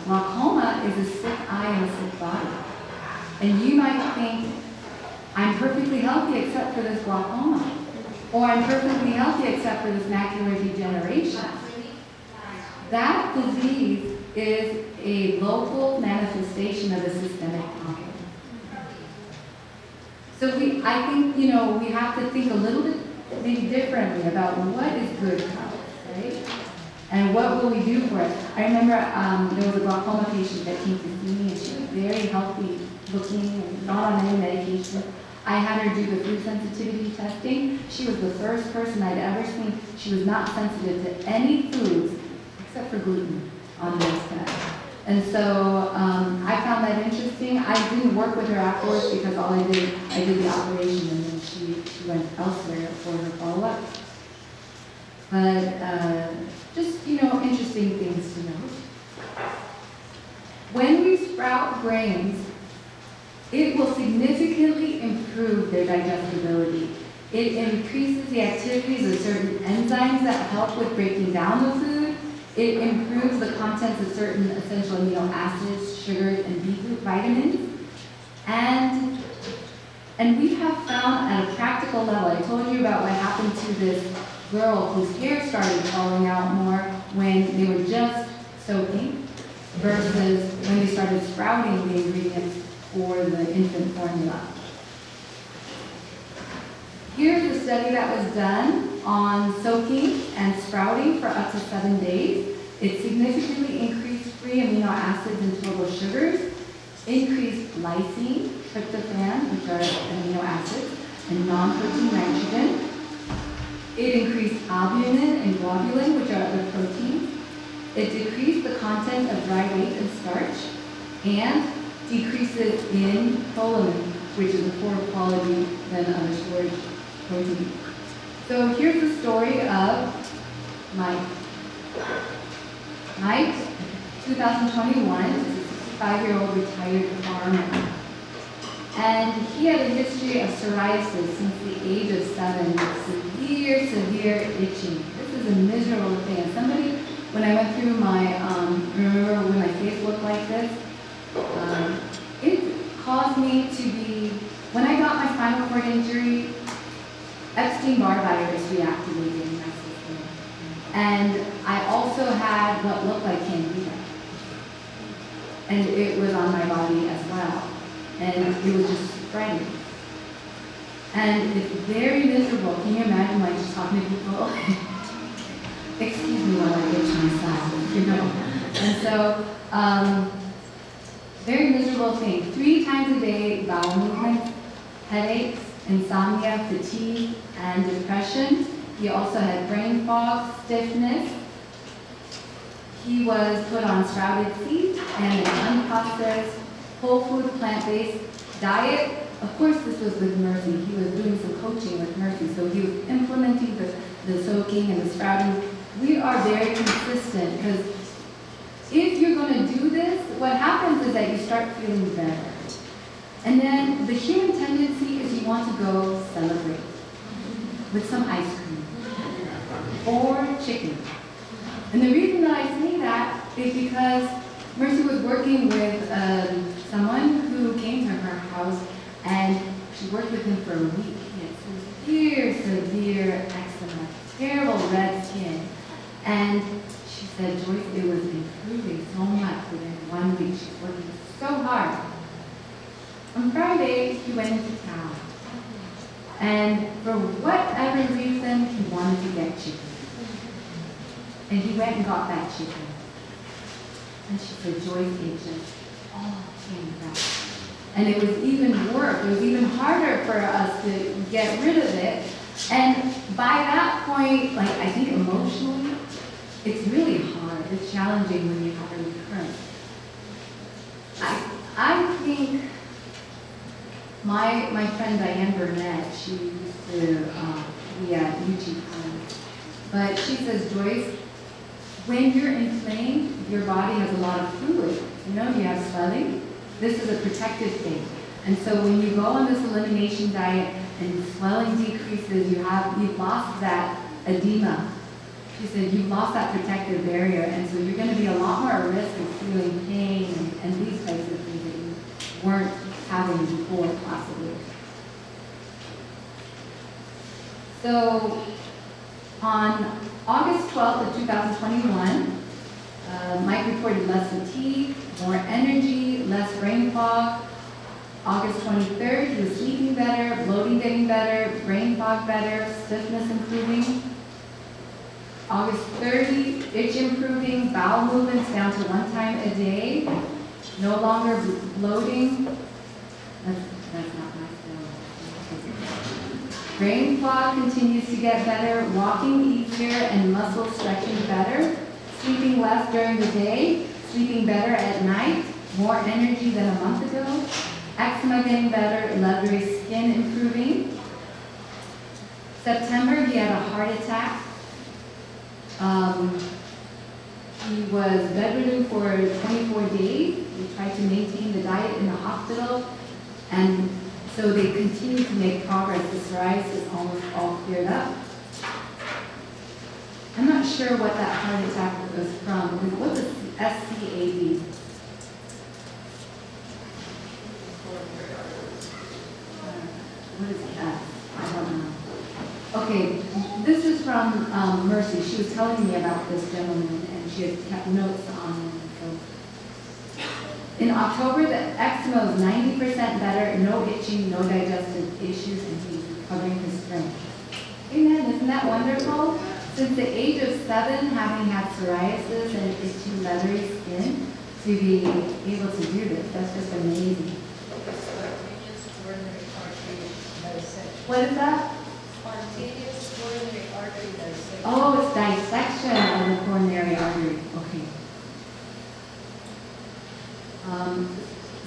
Glaucoma is a sick eye and a sick body. And you might think, I'm perfectly healthy except for this glaucoma. Or I'm perfectly healthy except for this macular degeneration. That disease is a local manifestation of a systemic problem. So I think, we have to think a little bit maybe differently about what is good health, right? And what will we do for it? I remember there was a glaucoma patient that came to see me, and she was very healthy looking and not on any medication. I had her do the food sensitivity testing. She was the first person I'd ever seen. She was not sensitive to any foods except for gluten on those tests. And so I found that interesting. I didn't work with her afterwards because I did the operation, and then she went elsewhere for her follow-up. But just, interesting things to note. When we sprout grains, it will significantly improve their digestibility. It increases the activities of certain enzymes that help with breaking down the food. It improves the contents of certain essential amino acids, sugars, and vitamins. And we have found at a practical level, I told you about what happened to this girl whose hair started falling out more when they were just soaking versus when they started sprouting the ingredients for the infant formula. Here's a study that was done on soaking and sprouting for up to 7 days. It significantly increased free amino acids and total sugars, increased lysine, tryptophan, which are amino acids, and non-protein nitrogen. It increased albumin and globulin, which are other proteins. It decreased the content of dry weight and starch, and decreases in proline, which is a poorer quality than other storage proteins. So here's the story of Mike. Mike, 2021, is a 65-year-old retired farmer. And he had a history of psoriasis since the age of 7, with severe itching. This is a miserable thing. And somebody, when I went through remember when my face looked like this? It caused me to be, when I got my spinal cord injury, Epstein-Barr virus reactivated in my system. And I also had what looked like candida. And it was on my body as well. And it was just spreading. And it's very miserable. Can you imagine, like, just talking to people? Excuse me while I itch myself, And so, very miserable thing. 3 times a day, bowel movements, headaches, insomnia, fatigue, and depression. He also had brain fog, stiffness. He was put on sprouted seeds and an unprocessed, whole food, plant-based diet. Of course, this was with Mercy. He was doing some coaching with Mercy, so he was implementing the soaking and the sprouting. We are very consistent because if you're going to do this, what happens is that you start feeling better. And then the human tendency is you want to go celebrate with some ice cream or chicken. And the reason that I say that is because Mercy was working with someone who came to her house, and she worked with him for a week. He had severe eczema, terrible red skin. And she said, Joyce, it was improving so much within 1 week. She was working so hard. On Friday, he went into town. And for whatever reason, he wanted to get chicken. And he went and got that chicken. And she said, Joyce, it just all came back. And it was even worse, it was even harder for us to get rid of it. And by that point, like I think emotionally, it's really hard, it's challenging when you have a recurrence. I think my friend Diane Burnett, she used to be at UT College, but she says, Joyce, when you're inflamed, your body has a lot of fluid. You know, you have swelling. This is a protective thing. And so when you go on this elimination diet and swelling decreases, you've lost that edema. She said, you've lost that protective barrier, and so you're going to be a lot more at risk of feeling pain and these types of things that you weren't having before, possibly. So on August 12th of 2021, Mike reported less fatigue, more energy, less brain fog. August 23rd, he was sleeping better, bloating getting better, brain fog better, stiffness improving. August 30, itch improving, bowel movements down to 1 time a day, no longer bloating. That's not nice. Brain fog continues to get better, walking easier and muscle stretching better, sleeping less during the day, sleeping better at night, more energy than a month ago, eczema getting better, leathery skin improving. September, he had a heart attack. He was bedridden for 24 days. We tried to maintain the diet in the hospital, and so they continued to make progress. The psoriasis almost all cleared up. I'm not sure what that heart attack was from. What's a SCAD? What is that? I don't know. Okay, this is from Mercy. She was telling me about this gentleman, and she had kept notes on him. So, in October, the eczema was 90% better, no itching, no digestive issues, and he's recovering his strength. Amen, isn't that wonderful? Since the age of 7, having had psoriasis and itchy, leathery skin, to be able to do this, that's just amazing. What is that? Spontaneous coronary artery dissection. Oh, it's dissection of the coronary artery. Okay.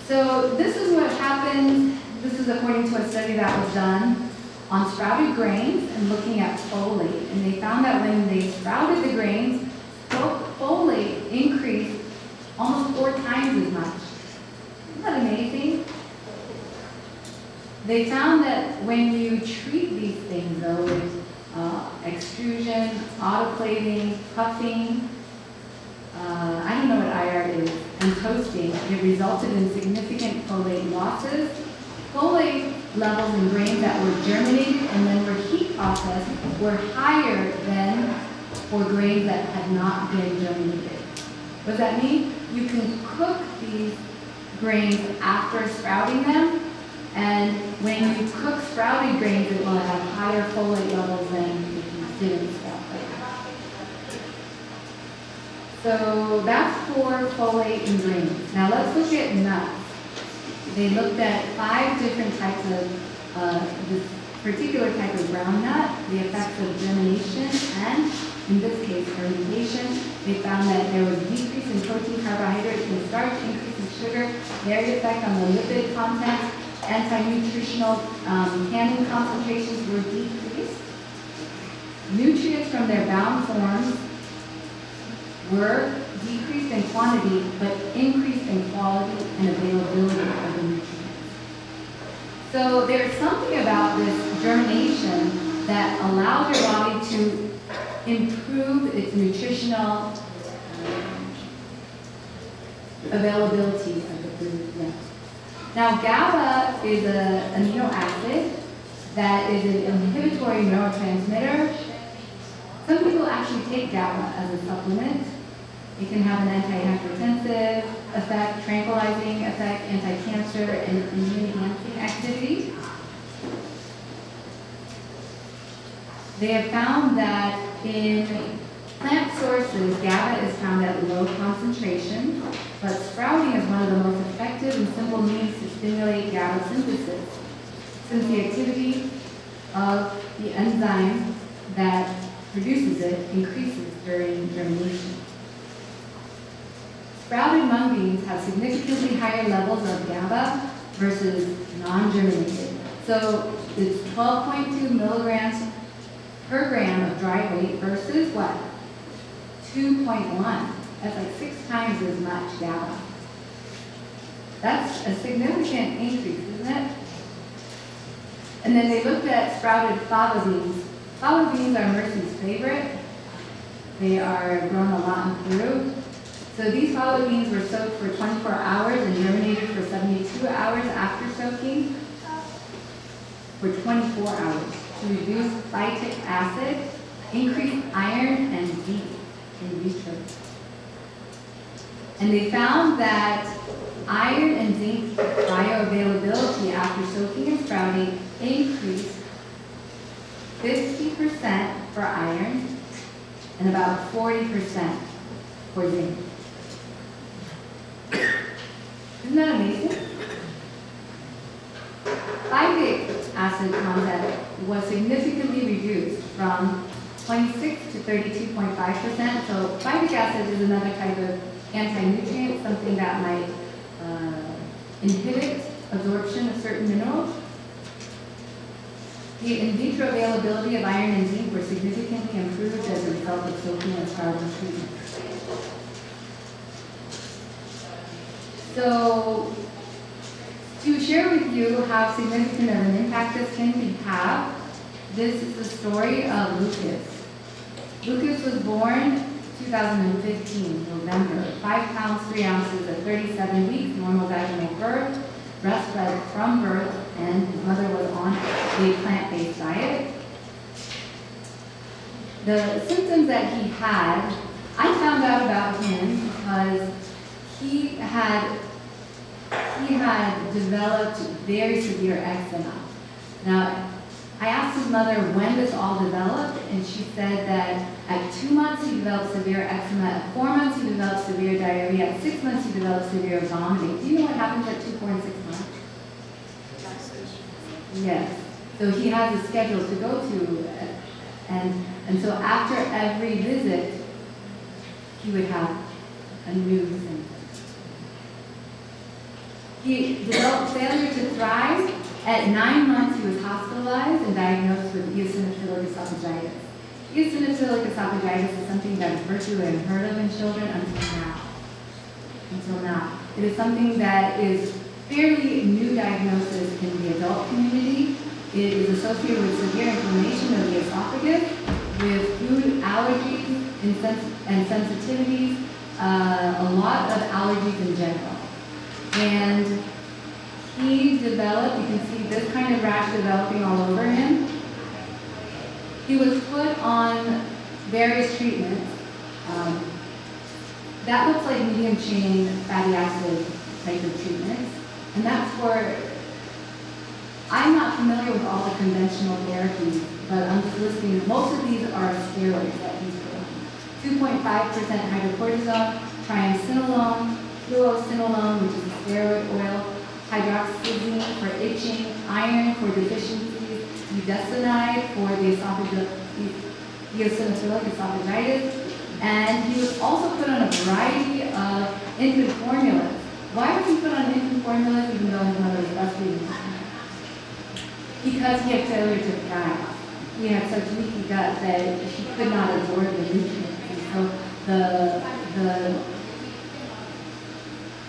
So this is what happens. This is according to a study that was done on sprouted grains and looking at folate. And they found that when they sprouted the grains, folate increased almost 4 times as much. Isn't that amazing? They found that when you treat these things, though, with extrusion, autoclaving, puffing, I don't know what IR is, and toasting, it resulted in significant folate losses. Folate levels in grains that were germinated and then were heat processed were higher than for grains that had not been germinated. What does that mean? You can cook these grains after sprouting them, and when you cook sprouted grains, it will have higher folate levels than if you didn't sprout them. So that's for folate in grains. Now let's look at nuts. They looked at 5 different types of this particular type of ground nut, the effects of germination, and in this case, fermentation. They found that there was a decrease in protein, carbohydrates, and starch, increase in sugar, very effect on the lipid content, anti-nutritional tannin concentrations were decreased. Nutrients from their bound forms were decreased in quantity, but increased in quality and availability of the nutrients. So there's something about this germination that allows your body to improve its nutritional availability of the food. Yeah. Now, GABA is an amino acid that is an inhibitory neurotransmitter. Some people actually take GABA as a supplement. It can have an antihypertensive effect, tranquilizing effect, anti-cancer, and immune-enhancing activity. They have found that in Plant sources, GABA is found at low concentration, but sprouting is one of the most effective and simple means to stimulate GABA synthesis, since the activity of the enzyme that produces it increases during germination. Sprouted mung beans have significantly higher levels of GABA versus non-germinated. So it's 12.2 milligrams per gram of dry weight versus what? 2.1. That's like 6 times as much GABA. That's a significant increase, isn't it? And then they looked at sprouted fava beans. Fava beans are Mercy's favorite. They are grown a lot in Peru. So these fava beans were soaked for 24 hours and germinated for 72 hours after soaking for 24 hours to reduce phytic acid, increase iron and zinc in vitro. And they found that iron and zinc bioavailability after soaking and sprouting increased 50% for iron and about 40% for zinc. Isn't that amazing? Phytic acid content was significantly reduced from 26 to 32.5%. So phytic acid is another type of anti-nutrient, something that might inhibit absorption of certain minerals. The in vitro availability of iron and zinc were significantly improved as a result of soaking and sprouting treatment. So, to share with you how significant of an impact this can have, this is the story of Lucas. Lucas was born 2015, November, 5 pounds, 3 ounces at 37 weeks, normal vaginal birth, breastfed from birth, and his mother was on a plant-based diet. The symptoms that he had, I found out about him because he had developed very severe eczema. Now, I asked his mother when this all developed, and she said that at 2 months he developed severe eczema, at 4 months he developed severe diarrhea, at 6 months he developed severe vomiting. Do you know what happens at 2, 4, and 6 months? Yes. So he has a schedule to go to, and so after every visit, he would have a new symptom. He developed failure to thrive. At 9 months, he was hospitalized and diagnosed with eosinophilic esophagitis. Eosinophilic esophagitis is something that is virtually unheard of in children until now. It is something that is fairly new diagnosis in the adult community. It is associated with severe inflammation of the esophagus, with food allergies and sensitivities, a lot of allergies in general. And he developed, you can see this kind of rash developing all over him. He was put on various treatments. That looks like medium chain fatty acid type of treatments. And that's for, I'm not familiar with all the conventional therapies, but I'm just listing, most of these are steroids that he's put on. 2.5% hydrocortisone, triamcinolone, fluocinolone, which is a steroid oil, hydroxyzine for itching, iron for deficiencies, budesonide for the eosinophilic esophagitis, and he was also put on a variety of infant formulas. Why was he put on infant formulas even though his mother was breastfeeding? Because he had failure to thrive. He had such leaky gut that he could not absorb the nutrients. And so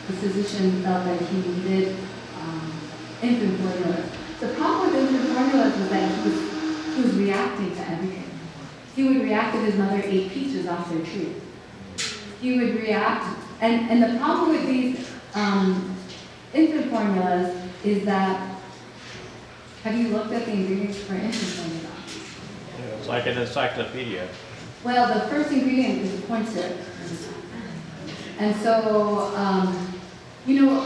the physician felt that he needed infant formulas. The problem with infant formulas was that he was reacting to everything. He would react if his mother ate peaches off their tree. He would react, and the problem with these infant formulas is that, have you looked at the ingredients for infant formula? Yeah, it's like an encyclopedia. Well, the first ingredient is corn syrup. And so, you know,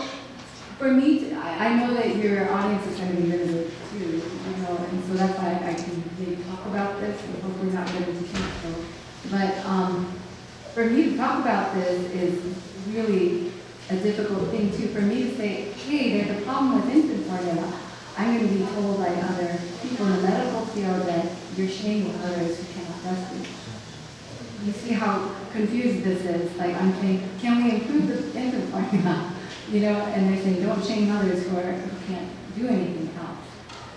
for me, I know that your audience is going to be limited too, you know, and so that's why I can maybe talk about this and hopefully not get into detail. So But for me to talk about this is really a difficult thing too. For me to say, hey, there's a problem with infant formula, I'm going to be told by other people in the medical field that you're shaming others who cannot breastfeed. You see how confused this is. Like I'm saying, can we improve the infant formula? You know, and they're saying, don't shame others who can't do anything else.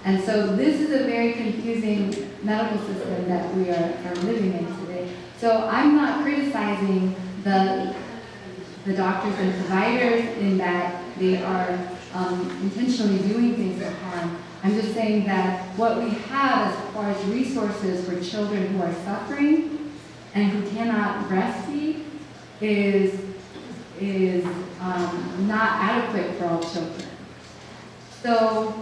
And so this is a very confusing medical system that we are living in today. So I'm not criticizing the doctors and providers in that they are intentionally doing things to harm. I'm just saying that what we have as far as resources for children who are suffering and who cannot breastfeed is not adequate for all children. So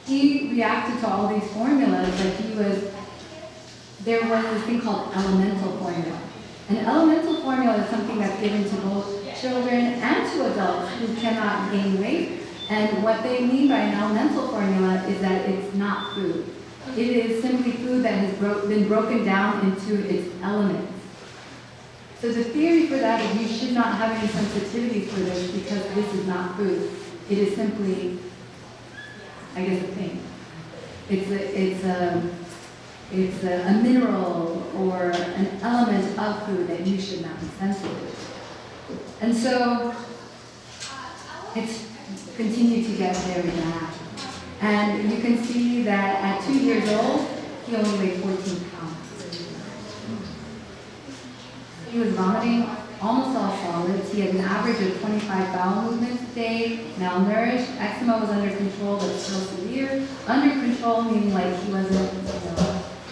he reacted to all these formulas that there was this thing called elemental formula. An elemental formula is something that's given to both children and to adults who cannot gain weight. And what they mean by an elemental formula is that it's not food. It is simply food that has been broken down into its elements. So the theory for that is you should not have any sensitivities for this because this is not food. It is simply, I guess, a thing. It's a mineral or an element of food that you should not be sensitive to. And so it's continued to get very bad. And you can see that at 2 years old, he only weighed 14 pounds. He was vomiting almost all solids. He had an average of 25 bowel movements a day, malnourished. Eczema was under control, but still severe. Under control meaning like he wasn't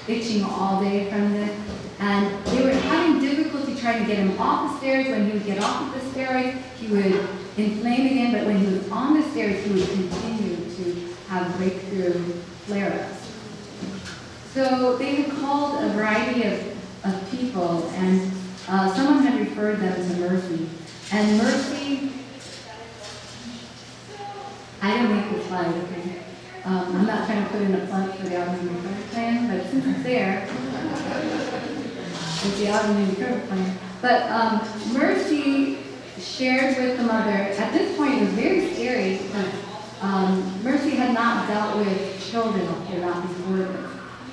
itching all day from this. And they were having difficulty trying to get him off the stairs. When he would get off of the stairs, he would inflame again, but when he was on the stairs, he would continue to have breakthrough flare-ups. So they had called a variety of people, and someone had referred them to Mercy. And Mercy, I didn't make this slide, okay? I'm not trying to put in a plug for the autoimmune recovery plan, but since it's there, it's the autoimmune recovery plan. But Mercy shared with the mother, at this point it was very scary because Mercy had not dealt with children without these borders.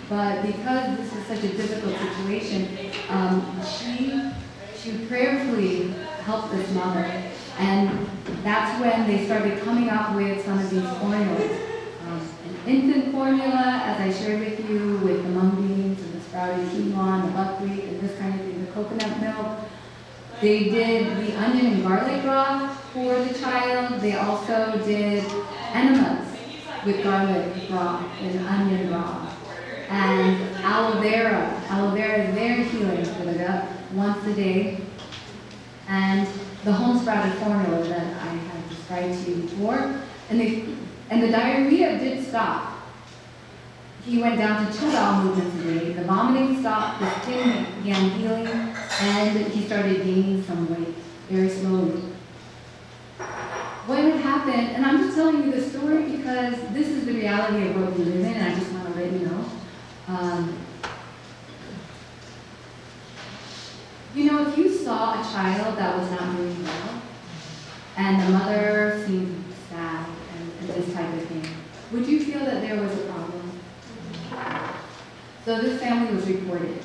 But because this is such a difficult situation, she prayerfully helped this mother. And that's when they started coming up with some of these formulas. An infant formula, as I shared with you, with the mung beans and the sprouted quinoa and the buckwheat and this kind of thing, the coconut milk. They did the onion and garlic broth for the child. They also did enemas with garlic broth and onion broth. And aloe vera. Aloe vera is very healing for the gut, once a day. And the home sprouted formula that I had described to you before. And the diarrhea did stop. He went down to 2 bowel movements a day. The vomiting stopped, the skin began healing, and he started gaining some weight very slowly. What had happened, and I'm just telling you this story because this is the reality of what we live in, and I just want to let you know. If you saw a child that was not doing well, and the mother seemed sad and this type of thing, would you feel that there was a problem? So this family was reported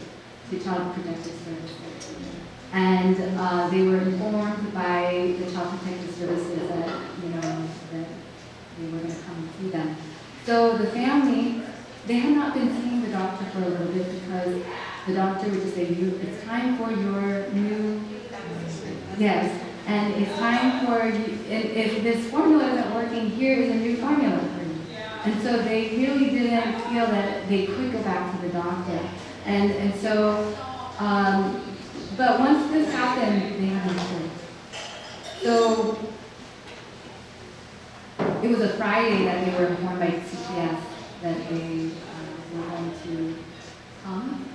to Child Protective Services. And they were informed by the Child Protective Services that, that they were going to come and see them. So the family, they had not been seeing the doctor for a little bit because the doctor would just say, it's time for your new, yes, and it's time for, if this formula isn't working, here is a new formula for you. And so they really didn't feel that they could go back to the doctor. And so, but once this happened, they had no choice. So it was a Friday that they were informed by CPS that they were going to come.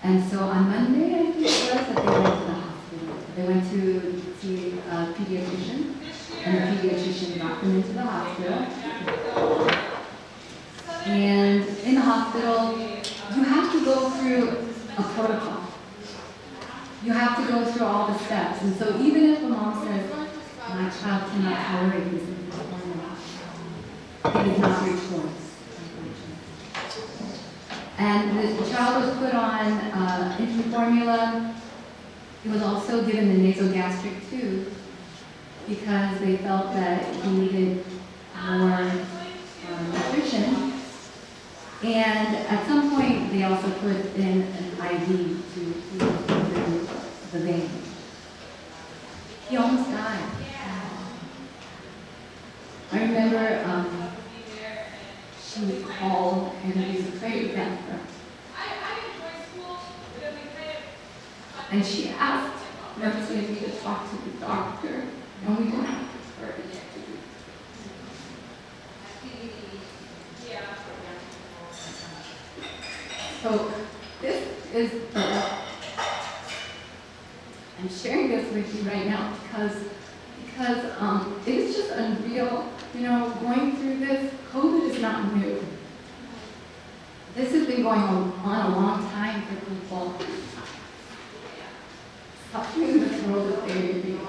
And so on Monday, I think it was, that they went to the hospital. They went to see a pediatrician, and the pediatrician got them into the hospital. And in the hospital, you have to go through a protocol. you have to go through all the steps. And so even if a mom says, my child cannot tolerate this infant formula, it is not your choice. And the child was put on infant formula. He was also given the nasogastric tube because they felt that he needed more nutrition. And at some point, they also put in an IV to feed through the vein. He almost died. I remember she would call and he was afraid of death. And she asked Mercy and me to talk to the doctor, and we didn't have to hurt it. So this is, I'm sharing this with you right now because it is just unreal. You know, going through this, COVID is not new. This has been going on a long time for people. Suffering in this world is very real.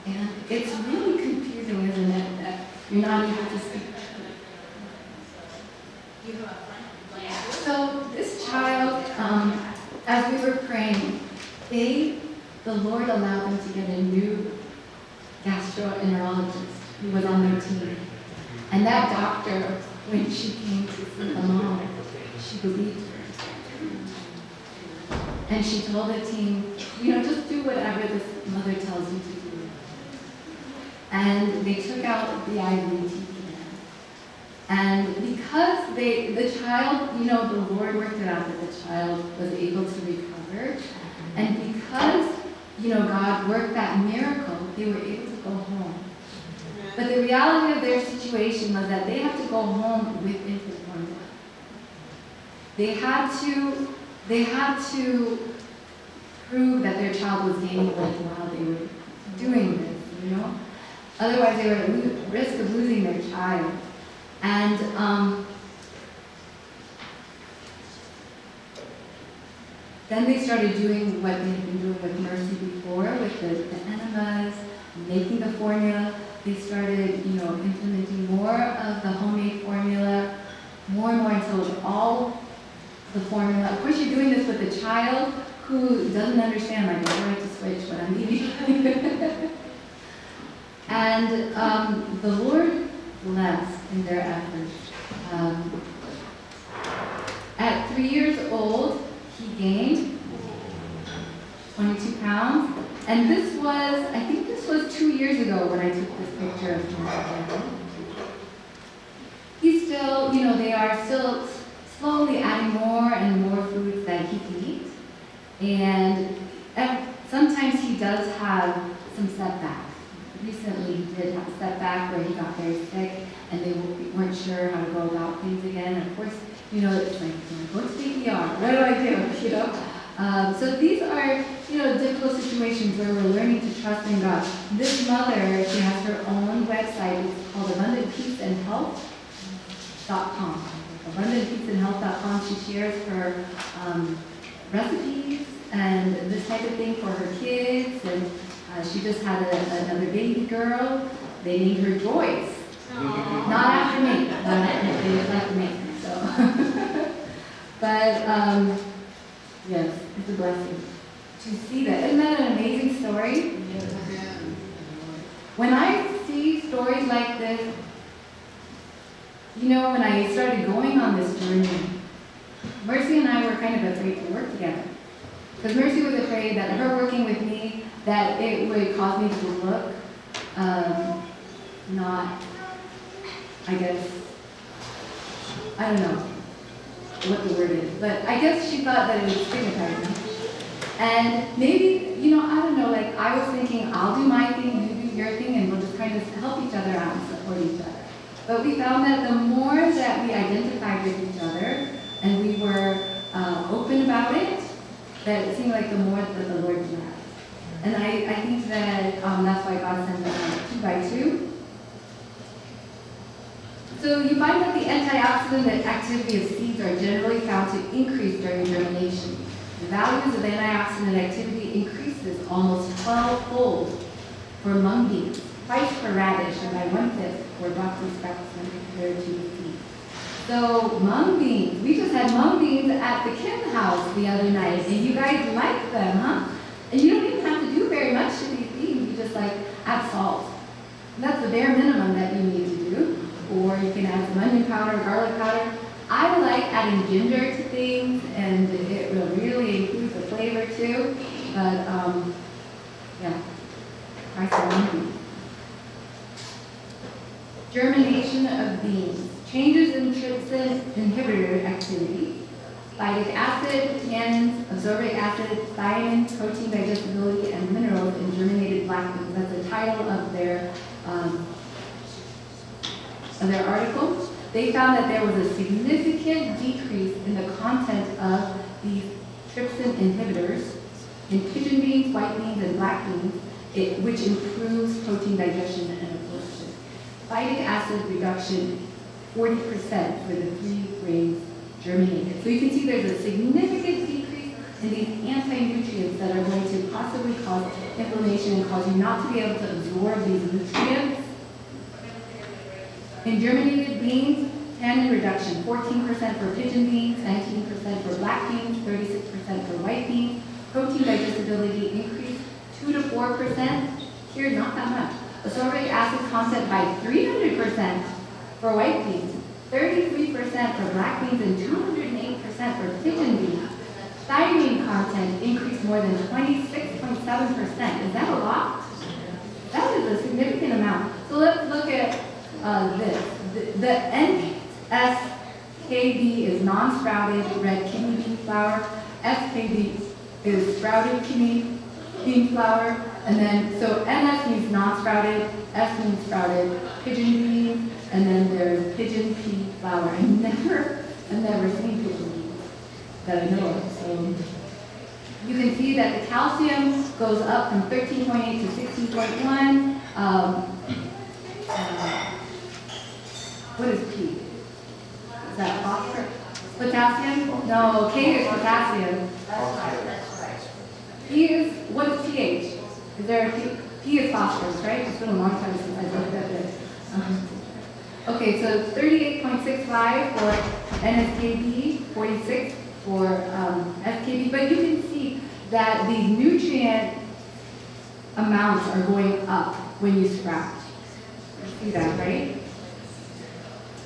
And it's really confusing, isn't it, that you're not able to speak. So this child, as we were praying, the Lord allowed them to get a new gastroenterologist who was on their team. And that doctor, when she came to see the mom, she believed her. And she told the team, you know, just do whatever this mother tells you to do. And they took out the IV TPN. And because the child, you know, the Lord worked it out that the child was able to recover. And because, you know, God worked that miracle, they were able to go home. But the reality of their situation was that they had to go home with infant formula. They had to prove that their child was gaining weight while they were doing this, you know? Otherwise, they were at risk of losing their child. And then they started doing what they had been doing with Mercy before, with the enemas, making the formula. They started, you know, implementing more of the homemade formula, more and more until it was all the formula. Of course, you're doing this with a child who doesn't understand, like, I like to switch what I'm eating. And the Lord blessed in their efforts. At 3 years old, he gained 22 pounds. And this was, I think this was 2 years ago when I took this picture of him. He's still, you know, they are still slowly adding more and more foods that he can eat. And sometimes he does have some setbacks. Recently he did have a setback where he got very sick and they weren't sure how to go about things again. And of course, you know, it's like, go to the ER, what do I do, you know? So these are, you know, difficult situations where we're learning to trust in God. This mother, she has her own website. It's called AbundantPeaceandHealth.com. AbundantPeaceandHealth.com. She shares her recipes and this type of thing for her kids. And she just had another baby girl. They named her Joyce. Aww. Not after me. They just after me. So, but yes, it's a blessing to see that. Isn't that an amazing story? Yes. When I see stories like this, you know, when I started going on this journey, Mercy and I were kind of afraid to work together. Because Mercy was afraid that her working with me, that it would cause me to look not, I guess, I don't know what the word is, but I guess she thought that it would stigmatize me. And maybe, you know, I don't know, like I was thinking, I'll do my thing, you do your thing, and we'll just kind of help each other out and support each other. But we found that the more that we identified with each other and we were open about it, that it seemed like the more that the Lord blessed. And I think that that's why God sent us 2 by 2. So you find that the antioxidant activity of seeds are generally found to increase during germination. The values of antioxidant activity increases almost 12-fold for mung beans, twice for radish, and by 1/5 for broccoli sprouts when compared to the seed. So mung beans, we just had mung beans at the Kim house the other night, and you guys like them, huh? And you don't even have to do very much to these beans, you just like add salt. That's the bare minimum that you need to do. Or you can add some onion powder, garlic powder. I like adding ginger to things, and it will really improve the flavor too. But yeah, try some mung beans. Germination of beans. Changes in trypsin inhibitor activity, phytic acid, tannins, ascorbic acid, thiamine, protein digestibility, and minerals in germinated black beans. That's the title of their article. They found that there was a significant decrease in the content of these trypsin inhibitors in pigeon beans, white beans, and black beans, which improves protein digestion and absorption. Phytic acid reduction 40% for the 3 grains germinated. So you can see there's a significant decrease in these anti-nutrients that are going to possibly cause inflammation and cause you not to be able to absorb these nutrients. In germinated beans, tannin reduction, 14% for pigeon beans, 19% for black beans, 36% for white beans. Protein digestibility increased 2 to 4%. Here, not that much. Ascorbic acid content by 300% for white beans, 33% for black beans, and 208% for pigeon beans. Thiamine content increased more than 26.7%. Is that a lot? That is a significant amount. So let's look at this. The NSKB is non-sprouted red kidney bean flour. SKB is sprouted kidney bean flour. And then, so NS means non-sprouted, S means sprouted pigeon beans, and then there's pigeon pea flour. I've never seen pigeon beans that I know of. So you can see that the calcium goes up from 13.8 to 16.1. What is P? Is that phosphorus? Potassium? No, K is potassium. P is, what is pH? Is there a P? P is phosphorus, right? It's been a long time since I looked at this. Okay, so 38.65 for NSKB, 46 for SKB, but you can see that these nutrient amounts are going up when you sprout. You see that, right?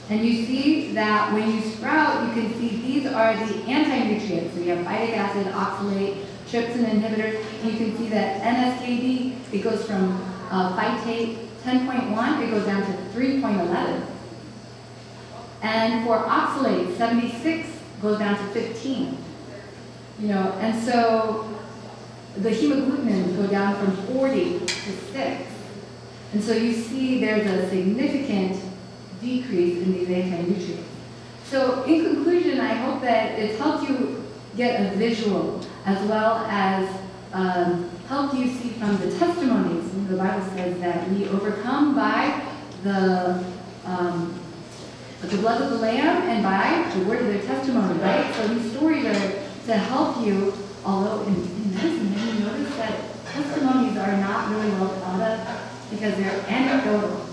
And you see that when you sprout, you can see these are the anti-nutrients. So you have phytic acid, oxalate, trypsin inhibitors. And you can see that NSKB, it goes from phytate 10.1, it goes down to 3.11. And for oxalate, 76 goes down to 15. You know, and so the hemagglutinin go down from 40 to 6. And so you see there's a significant decrease in these anti-nutrients. So in conclusion, I hope that it's helped you get a visual as well as helped you see from the testimonies. The Bible says that we overcome by the blood of the Lamb and by the word of their testimony, right? So these stories are to help you, although in medicine, you notice that testimonies are not really well thought of because they're anecdotal.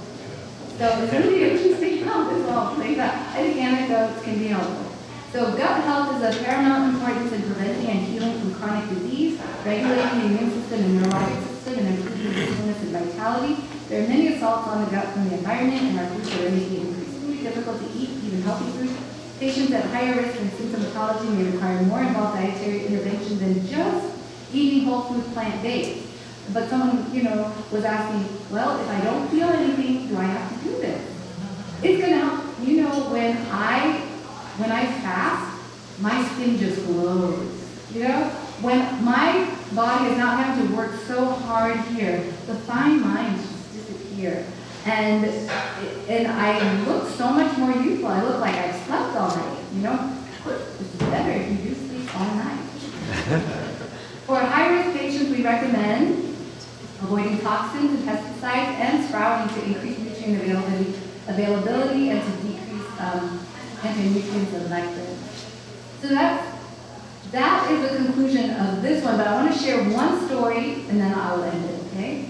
So it's really interesting how this all plays out. I think anecdotes can be helpful. So gut health is of paramount importance in preventing and healing from chronic disease, regulating the immune system and neurologic system, and improving usefulness and vitality. There are many assaults on the gut from the environment, and our foods are making it increasingly difficult to eat, even healthy foods. Patients at higher risk in symptomatology may require more involved dietary intervention than just eating whole food plant-based. But someone, was asking, well, if I don't feel anything, do I have to do this? It's going to help. When I fast, my skin just glows. When my body is not having to work so hard here, the fine lines just disappear. And I look so much more youthful. I look like I've slept all night, This is better if you do sleep all night. For high-risk patients, we recommend avoiding toxins and pesticides and sprouting to increase nutrient availability and to decrease anti-nutrients of lectin. So that's that is the conclusion of this one, but I want to share one story and then I'll end it, okay?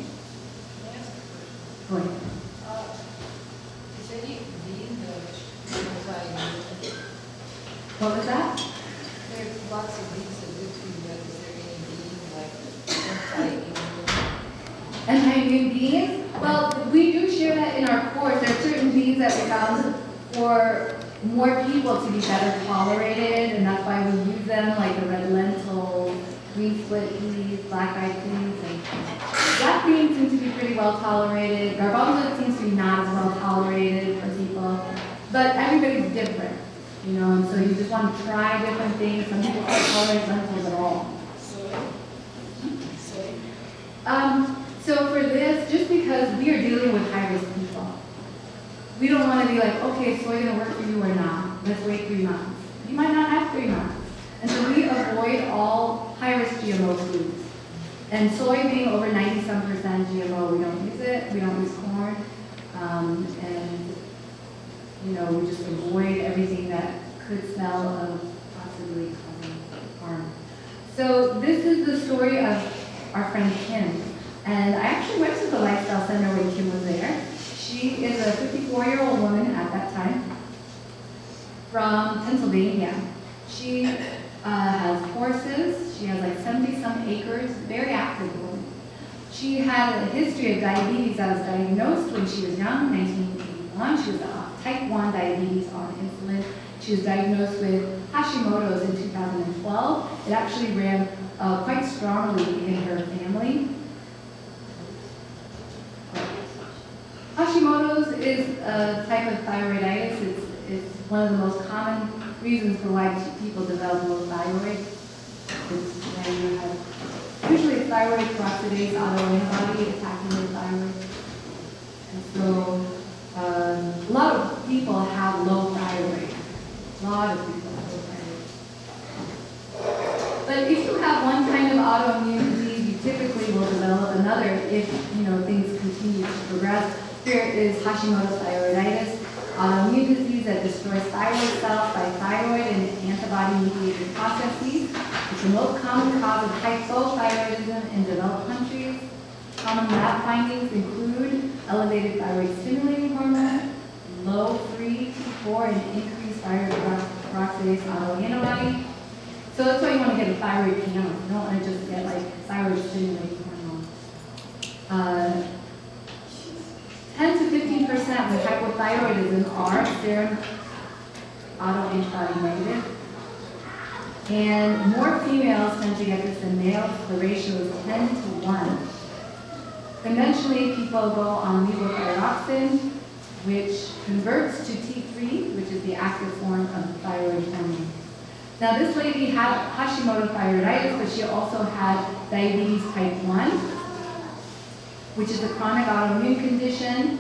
Go ahead. Is any being What was that? there's lots of beings that live through that, is there any being like Anti-immune beings? Well, we do share that in our course. There are certain beings that we found for more people to be better tolerated, and that's why we use them, like the red lentil, green split peas, black-eyed peas, and black beans seem to be pretty well tolerated. Garbanzo seems to be not as well tolerated for people, but everybody's different, you know, and so you just want to try different things. Some people can't tolerate lentils at all. So for this, just because we are dealing with high-risk people, we don't want to be like, okay, soy going to work for you or not. Let's wait 3 months. You might not have 3 months. And so we avoid all high-risk GMO foods. And soy being over 90-some% GMO, we don't use it. We don't use corn. And, you know, we just avoid everything that could smell of possibly causing harm. So this is the story of our friend Kim. And I actually went to the Lifestyle Center when Kim was there. She is a 54-year-old woman at that time from Pennsylvania. She has horses. She has like 70-some acres, very active woman. She had a history of diabetes that was diagnosed when she was young, 1981. She was type 1 diabetes on insulin. She was diagnosed with Hashimoto's in 2012. It actually ran quite strongly in her family. Hashimoto's is a type of thyroiditis. It's one of the most common reasons for why people develop low thyroid. It's when you have, usually it's thyroid peroxidase autoantibody attacking your thyroid. And so a lot of people have low thyroid. A lot of people have low thyroid. But if you have one kind of autoimmune disease, you typically will develop another if, you know, things continue to progress. Here is Hashimoto's thyroiditis, autoimmune disease that destroys thyroid cells by thyroid and antibody-mediated processes. It's the most common cause of hypothyroidism in developed countries. Common lab findings include elevated thyroid stimulating hormone, low 3 to 4, and increased thyroid peroxidase autoantibody. So that's why you want to get a thyroid panel. You don't want to just get like thyroid stimulating hormone. 10 to 15% with hypothyroidism are serum autoantibody negative. And more females tend to get this than males. The ratio is 10 to 1. Conventionally, people go on levothyroxine, which converts to T3, which is the active form of the thyroid hormone. Now, this lady had Hashimoto thyroiditis, but she also had diabetes type 1, which is a chronic autoimmune condition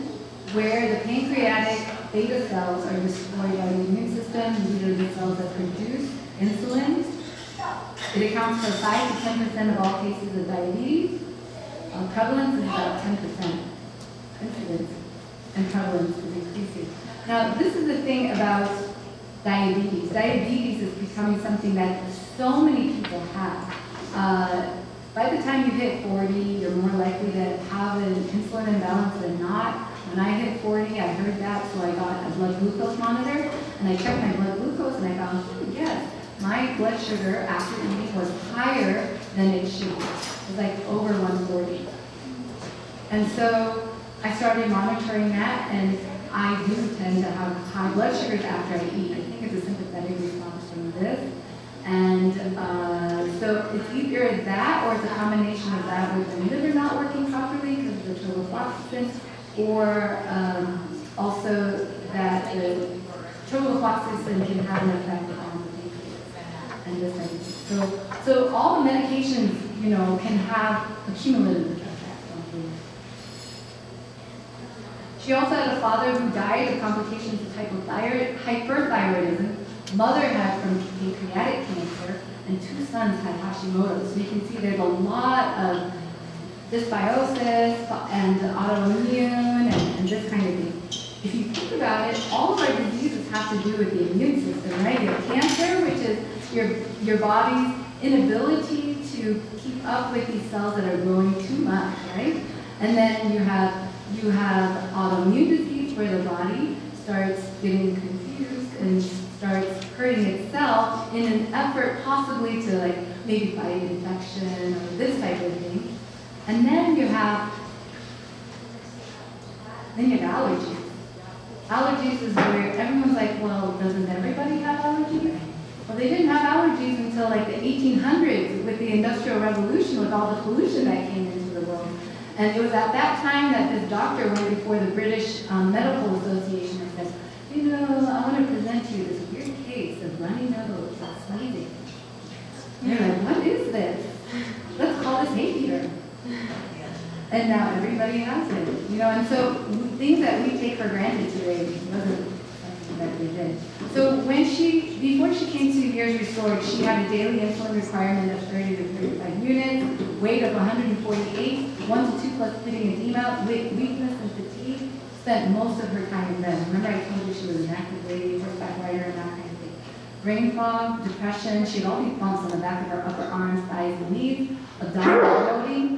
where the pancreatic beta cells are destroyed by the immune system. These are the cells that produce insulin. It accounts for 5 to 10% of all cases of diabetes. Prevalence is about 10%. Incidence and prevalence is increasing. Now, this is the thing about diabetes. Diabetes is becoming something that so many people have. By the time you hit 40, you're more likely to have an insulin imbalance than not. When I hit 40, I heard that, so I got a blood glucose monitor, and I checked my blood glucose, and I found, yes, my blood sugar after eating was higher than it should be. It was like over 140. And so I started monitoring that, and I do tend to have high blood sugars after I eat. I think it's a sympathetic response from this. And so it's either that or it's a combination of that with the liver not working properly because of the troglofloxacin, or also that the troglofloxacin can have an effect on the pancreas and this type of thing. So all the medications, you know, can have a cumulative effect on food. She also had a father who died of complications of hyperthyroidism. Mother had from pancreatic cancer, and 2 sons had Hashimoto's. So you can see there's a lot of dysbiosis and autoimmune and this kind of thing. If you think about it, all of our diseases have to do with the immune system, right? You have cancer, which is your body's inability to keep up with these cells that are growing too much, right? And then you have autoimmune disease where the body starts getting confused and starts hurting itself in an effort possibly to like maybe fight infection or this type of thing. And then you have allergies. Allergies is where everyone's like, well, doesn't everybody have allergies? Well, they didn't have allergies until like the 1800s with the Industrial Revolution, with all the pollution that came into the world. And it was at that time that this doctor went before the British Medical Association and said, you know, I want to present to you this weird case of runny nose and sneezing. And they're like, what is this? Let's call this hay fever. And now everybody has it, you know, and so things that we take for granted today wasn't something that they did. So before she came to Years Restored, she had a daily insulin requirement of 30 to 35 units, weight of 148, 1 to 2 plus pitting edema, weakness and fatigue, spent most of her time in bed. Remember I told you she was an active lady, horseback rider, and that kind of thing. Brain fog, depression, she had all these bumps on the back of her upper arms, thighs, and knees, abdominal bloating,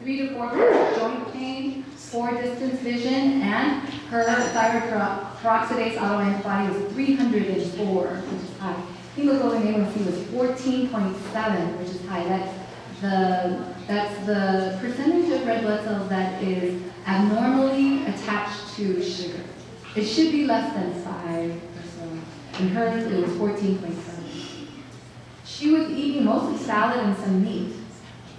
3 to 4 points joint pain, poor distance vision, and her thyroid peroxidase autoantibody was 304, which is high. Hemoglobin A1C was 14.7, which is high. That's the percentage of red blood cells that is abnormally attached to sugar. It should be less than 5 or so. In hers, it was 14.7. She was eating mostly salad and some meat.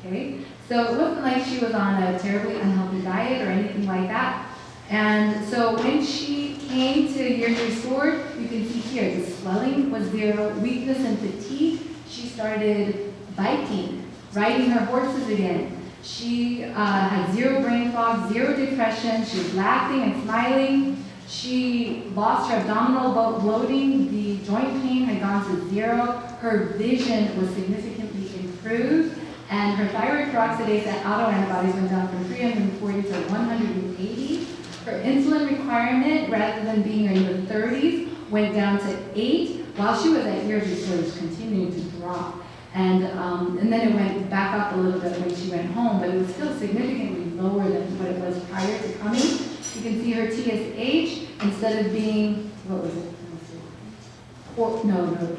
Okay? So it wasn't like she was on a terribly unhealthy diet or anything like that. And so when she came to Years Restored, you can see here, the swelling was 0, weakness and fatigue. She started biking, riding her horses again. She had 0 brain fog, 0 depression. She was laughing and smiling. She lost her abdominal bloating. The joint pain had gone to 0. Her vision was significantly improved. And her thyroid peroxidase and autoantibodies went down from 340 to 180. Her insulin requirement, rather than being in the 30s, went down to 8, while she was at Years Restored, it was continuing to drop. And then it went back up a little bit when she went home, but it was still significantly lower than what it was prior to coming. You can see her TSH, instead of being, what was it?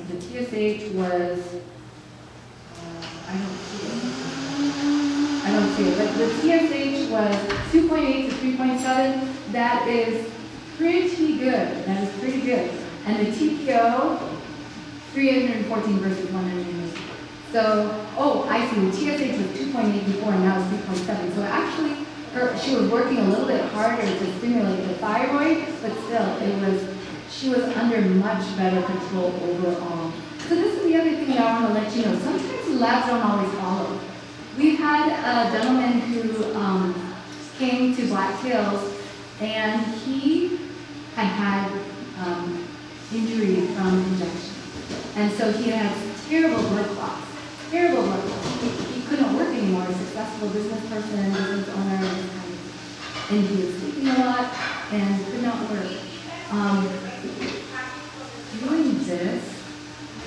The TSH was, I don't see it, but the TSH was 2.8 to 3.7. That is pretty good. That is pretty good. And the TPO, 314 versus 180. So, I see. The TSH was 2.8 before, and now it's 3.7. So actually, she was working a little bit harder to stimulate the thyroid, but still, she was under much better control overall. So this is the other thing that I want to let you know. Sometimes the labs don't always follow. We've had a gentleman who came to Black Hills, and he had injuries from injection. And so he had terrible blood clots. He couldn't work anymore. A successful business person, business owner, and he was sleeping a lot and could not work. Doing this,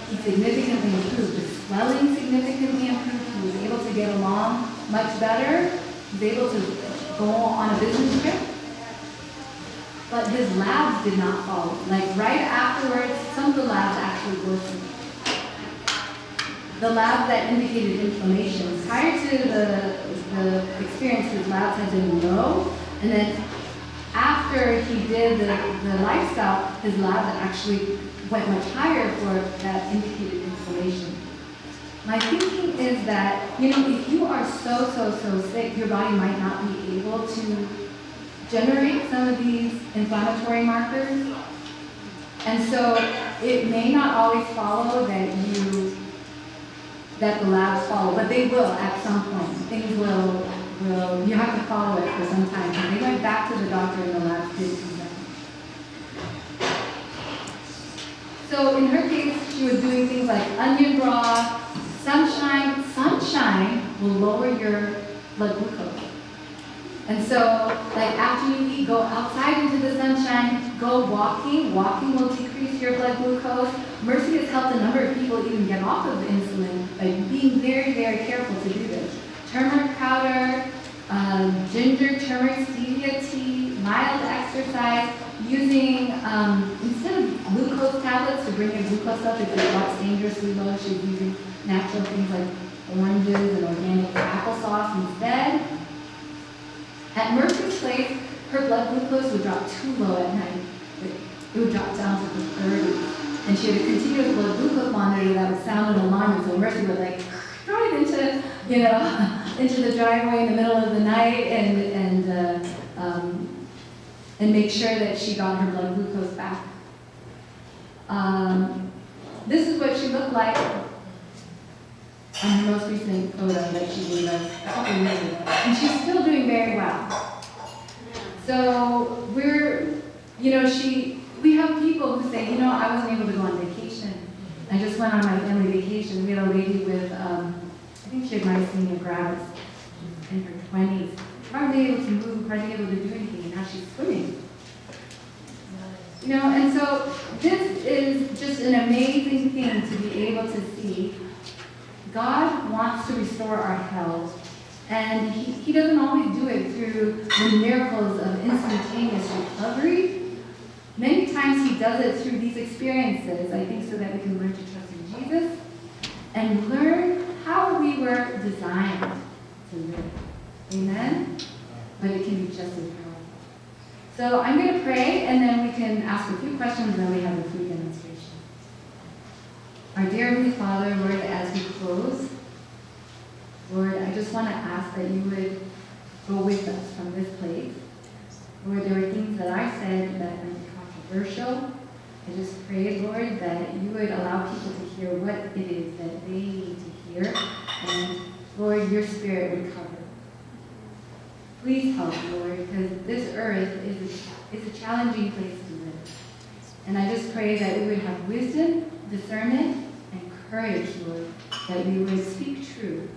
he significantly improved. The swelling significantly improved. He was able to get along much better. He was able to go on a business trip. But his labs did not follow. Like right afterwards, some of the labs actually worsened. The labs that indicated inflammation. Prior to the experience, his labs had been low, and then after he did the lifestyle, his labs actually went much higher for that indicated inflammation. My thinking is that, if you are so sick, your body might not be able to generate some of these inflammatory markers. And so it may not always follow that the labs follow, but they will at some point. Things will, you have to follow it for some time. And they went back to the doctor and the labs did come back. So in her case, she was doing things like onion broth, sunshine. Sunshine will lower your blood glucose. And so, like after you eat, go outside into the sunshine, go walking. Walking will decrease your blood glucose. Mercy has helped a number of people even get off of insulin by being very, very careful to do this. Turmeric powder, ginger, turmeric, stevia tea, mild exercise, using, instead of glucose tablets to bring your glucose up if your blood's dangerously low, she's using natural things like oranges and organic applesauce instead. At Mercy's place, her blood glucose would drop too low at night. It would drop down to the 30s. And she had a continuous blood glucose monitor that would sound an alarm, and so Mercy would like drive into, into the driveway in the middle of the night and make sure that she got her blood glucose back. This is what she looked like on her most recent photo that she gave us a couple years ago. And she's still doing very well. So we have people who say, I wasn't able to go on vacation. I just went on my family vacation. We had a lady with, I think she had myasthenia gravis in her 20s. Hardly able to move, hardly able to do anything, and now she's swimming. And so this is just an amazing thing to be able to see. God wants to restore our health, and he doesn't always do it through the miracles of instantaneous recovery. Many times he does it through these experiences, I think, so that we can learn to trust in Jesus and learn how we were designed to live. Amen? But it can be just as powerful. So I'm going to pray, and then we can ask a few questions, and then we have a food demonstration. Our dear Heavenly Father, Lord, as we close, Lord, I just want to ask that you would go with us from this place. Lord, there were things that I said that might be controversial. I just pray, Lord, that you would allow people to hear what it is that they need to hear, and Lord, your Spirit would cover. Please help, Lord, because this earth is a challenging place to live. And I just pray that we would have wisdom, discernment, and courage, Lord, that we would speak truth,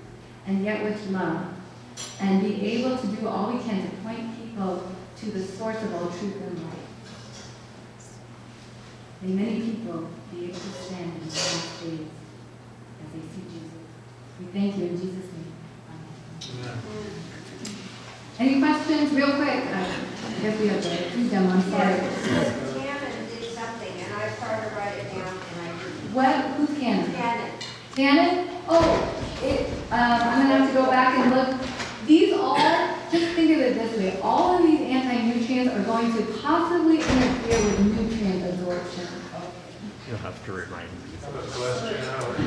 and yet with love, and be able to do all we can to point people to the source of all truth and light. May many people be able to stand in the last days as they see Jesus. We thank you in Jesus' name. Amen. Any questions, real quick? I guess we have the food demo, I'm sorry. Cannon did something, and I tried to write it down, and I didn't. What? Who's Cannon? Cannon. Cannon? Oh, I'm going to have to go back and look. These all, just think of it this way, all of these anti-nutrients are going to possibly interfere with nutrient absorption. You'll have to remind me.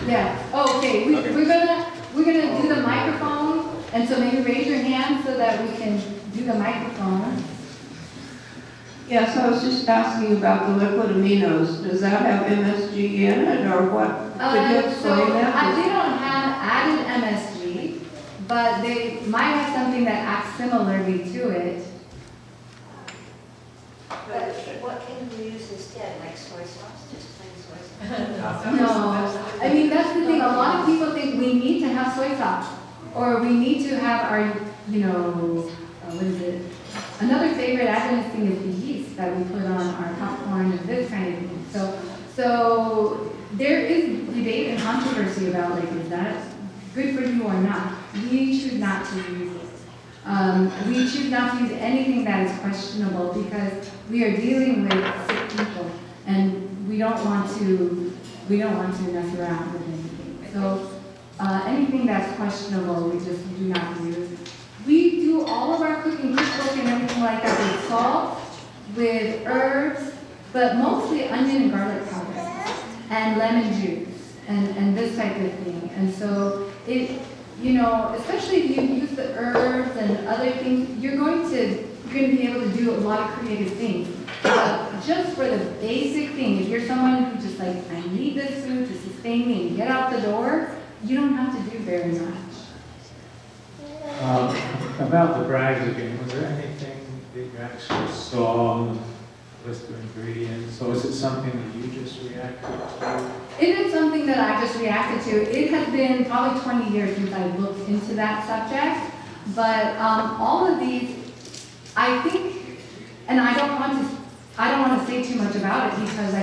Yeah. Oh, okay. We're gonna do the microphone, and so maybe raise your hand so that we can do the microphone. Yes, I was just asking about the liquid aminos. Does that have MSG in it, or what? Could you explain that? They don't have added MSG, but they might have something that acts similarly to it. But what can you use instead, like soy sauce, just plain soy sauce? No, I mean, that's the thing. A lot of people think we need to have soy sauce, or we need to have our, what is it? Another favorite Adventist thing is the yeast that we put on our popcorn and this kind of thing. So there is debate and controversy about, like, is that good for you or not? We choose not to use it. We choose not to use anything that is questionable because we are dealing with sick people, and we don't want to mess around with anything. So anything that's questionable, we just do not use. We do all of our cooking, cookbook and everything like that with salt, with herbs, but mostly onion and garlic powder, and lemon juice, and this type of thing. And so it, especially if you use the herbs and other things, you're going to be able to do a lot of creative things. But just for the basic thing, if you're someone who just like, I need this food to sustain me and get out the door, you don't have to do very much. About the Brags again, was there anything that you actually saw on the list of ingredients, or is it something that you just reacted to? It is something that I just reacted to. It has been probably 20 years since I looked into that subject, but all of these I think, and I don't want to say too much about it because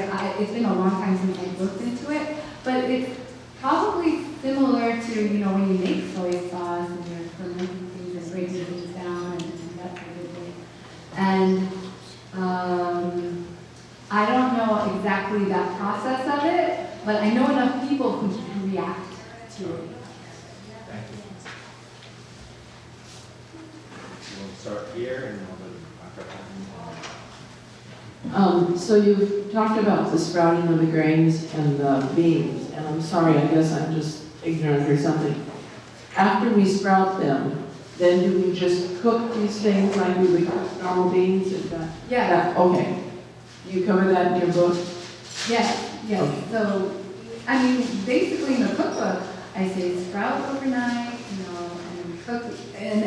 it's been a long time since I've looked into it, but it's probably similar to, when you make soy sauce and you're fermenting things and breaking things down and that kind of thing. And I don't know exactly that process of it, but I know enough people who react to it. Thank you. We'll start here and we'll go to Dr. So you've talked about the sprouting of the grains and the beans, and I'm sorry, I guess I'm just ignorant or something. After we sprout them, then do we just cook these things like we would cook normal beans? Is that? Yeah. Okay. You cover that in your book? Yes. Okay. So, basically in the cookbook, I say sprout overnight, and then cook, and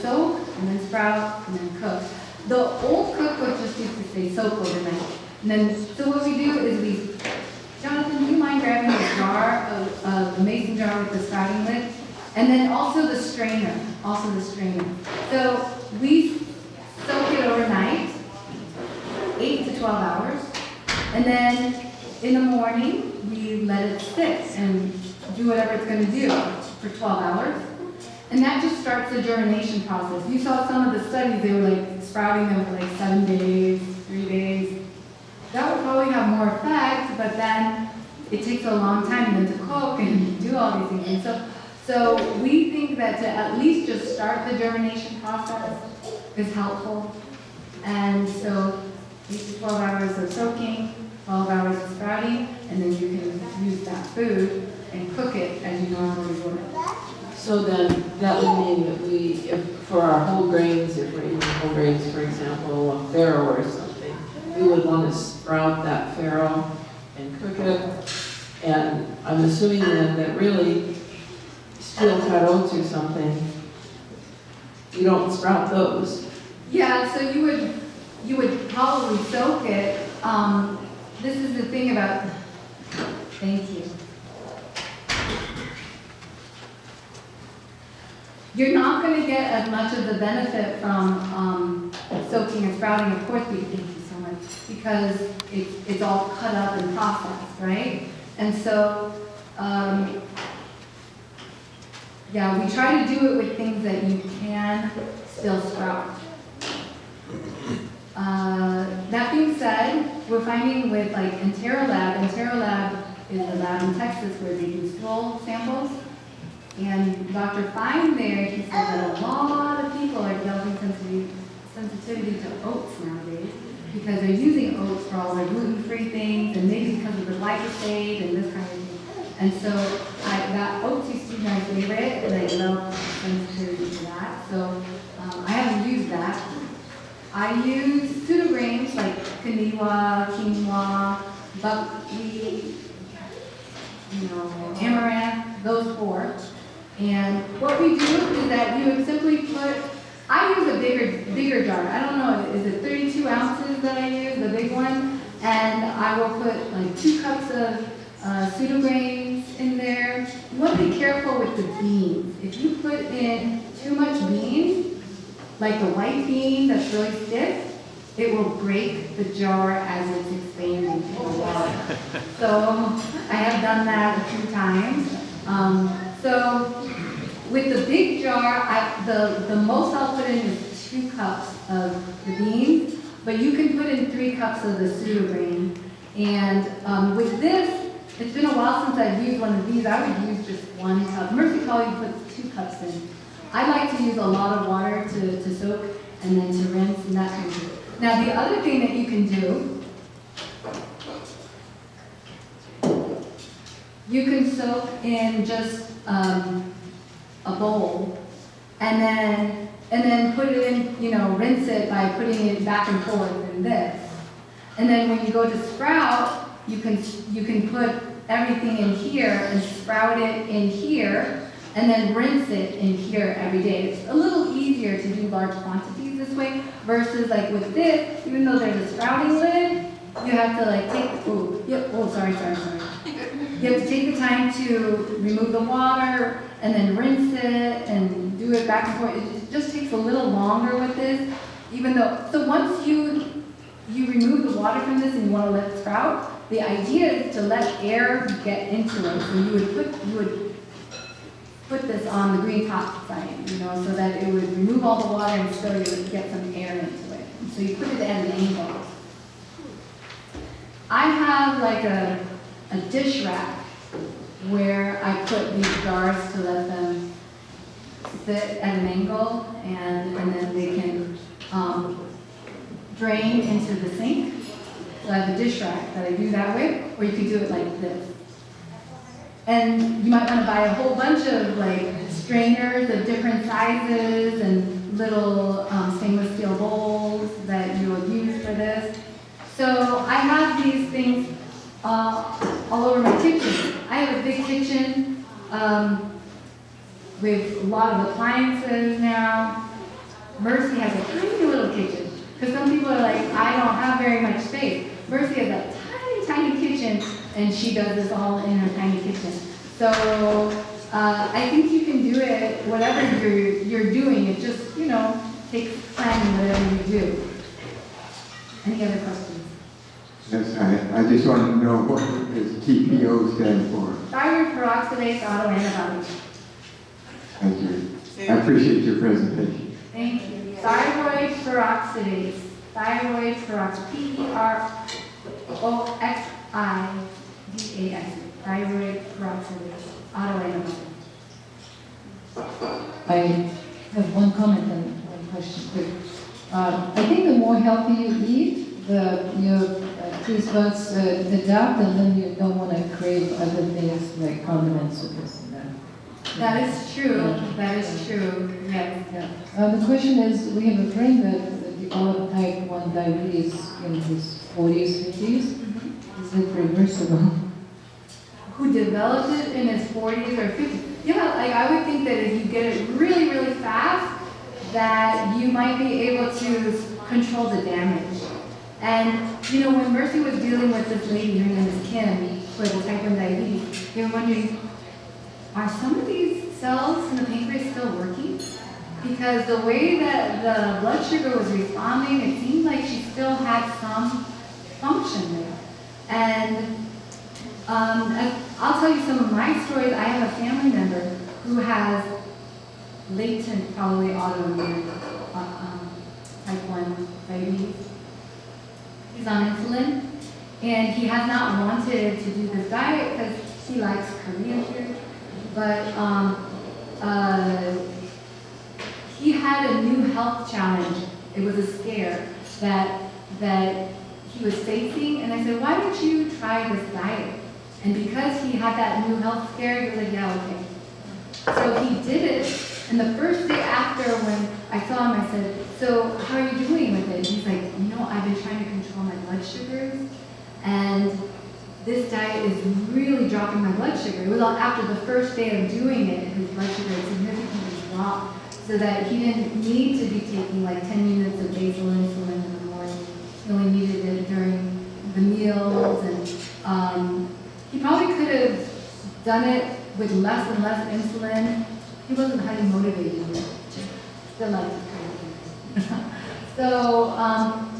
soak, and then sprout, and then cook. The old cookbook just used to say soak overnight. And then, so what we do is Jonathan, do you mind grabbing a jar, a mason jar with the sprouting lid? And then also the strainer. So we soak it overnight, 8 to 12 hours. And then in the morning, we let it sit and do whatever it's going to do for 12 hours. And that just starts the germination process. You saw some of the studies, they were like sprouting them for like 7 days, 3 days. That would probably have more effect, but then it takes a long time then to cook and do all these things. And so we think that to at least just start the germination process is helpful. And so 8 to 12 hours of soaking, 12 hours of sprouting, and then you can use that food and cook it as you normally would. So then that would mean that if for our whole grains, if we're eating whole grains, for example, a farro or something, we would want to sprout that farro and cook it. And I'm assuming then that really steel cut oats or something, you don't sprout those. Yeah, so you would probably soak it. This is the thing about, thank you. You're not going to get as much of the benefit from soaking and sprouting, of course, thank you so much, because it's all cut up and processed, right? And so, yeah, we try to do it with things that you can still sprout. That being said, we're finding with like Interolab is a lab in Texas where they do stool samples. And Dr. Fine there, he said that a lot of people are developing sensitivity to oats nowadays because they're using oats for all their gluten-free things and maybe because of the glyphosate and this kind of thing. And so that oats used to be my favorite and I developed sensitivity to that. So I haven't used that. I use pseudograins like quinoa, quinoa, buckwheat, amaranth, those 4. And what we do is that you would simply put, I use a bigger jar. I don't know, is it 32 ounces that I use, the big one? And I will put like 2 cups of pseudograins in there. You want to be careful with the beans. If you put in too much beans, like the white bean that's really stiff, it will break the jar as it's expanding in the water. So I have done that a few times. So with the big jar, the most I'll put in is 2 cups of the beans, but you can put in 3 cups of the pseudograin. And with this, it's been a while since I've used one of these. I would use just 1 cup. Mercy Collie puts 2 cups in. I like to use a lot of water to soak and then to rinse and that kind of thing. Now the other thing that you can do, you can soak in just a bowl and then put it in, rinse it by putting it back and forth in this. And then when you go to sprout, you can put everything in here and sprout it in here and then rinse it in here every day. It's a little easier to do large quantities this way versus like with this, even though there's a sprouting lid, you have to like sorry. You have to take the time to remove the water and then rinse it and do it back and forth. It just takes a little longer with this. even though, so once you remove the water from this and you want to let it sprout, the idea is to let air get into it. So you would put this on the green top side, so that it would remove all the water and still you would get some air into it. And so you put it at an angle. I have like a dish rack where I put these jars to let them sit at an angle, and then they can drain into the sink. So I have a dish rack that I do that way, or you could do it like this. And you might want to buy a whole bunch of like strainers of different sizes and little stainless steel bowls that you will use for this. So I have these things all over my kitchen. I have a big kitchen with a lot of appliances now. Mercy has a tiny little kitchen, because some people are like, I don't have very much space. Mercy has a tiny, tiny kitchen, and she does this all in her tiny kitchen. So I think you can do it, whatever you're doing. It just, takes planning, whatever you do. Any other questions? Yes, I just want to know what does TPO stand for? Thyroid peroxidase autoantibody. Thank you. I appreciate your presentation. Thank you. Thyroid peroxidase. Thyroid peroxidase. Peroxidase. Thyroid peroxidase autoantibody. I have one comment and one question quick. I think the more healthy you eat, your taste buds adapt, and then you don't want to crave other things like condiments or this and that. That is true. Yeah. That is true. Yes. Yeah. The question is, we have a friend that developed type 1 diabetes in his 40s, 50s. Mm-hmm. Is it reversible? Who developed it in his 40s or 50s? Yeah, like I would think that if you get it really, really fast, that you might be able to control the damage. And, when Mercy was dealing with this lady, her name is Kim, with type 1 diabetes, they were wondering, are some of these cells in the pancreas still working? Because the way that the blood sugar was responding, it seemed like she still had some function there. And I'll tell you some of my stories. I have a family member who has latent, probably autoimmune type 1 diabetes. He's on insulin, and he has not wanted to do this diet because he likes Korean food. But he had a new health challenge. It was a scare that he was facing, and I said, why don't you try this diet? And because he had that new health scare, he was like, yeah, okay. So he did it, and the first day after when I saw him, I said, so how are you doing with it? He's like, I've been trying to control my blood sugars, and this diet is really dropping my blood sugar. It was after the first day of doing it, his blood sugar significantly dropped, so that he didn't need to be taking like 10 units of basal insulin in the morning. He only needed it during the meals, and he probably could have done it with less and less insulin. He wasn't highly motivated yet. Still like to So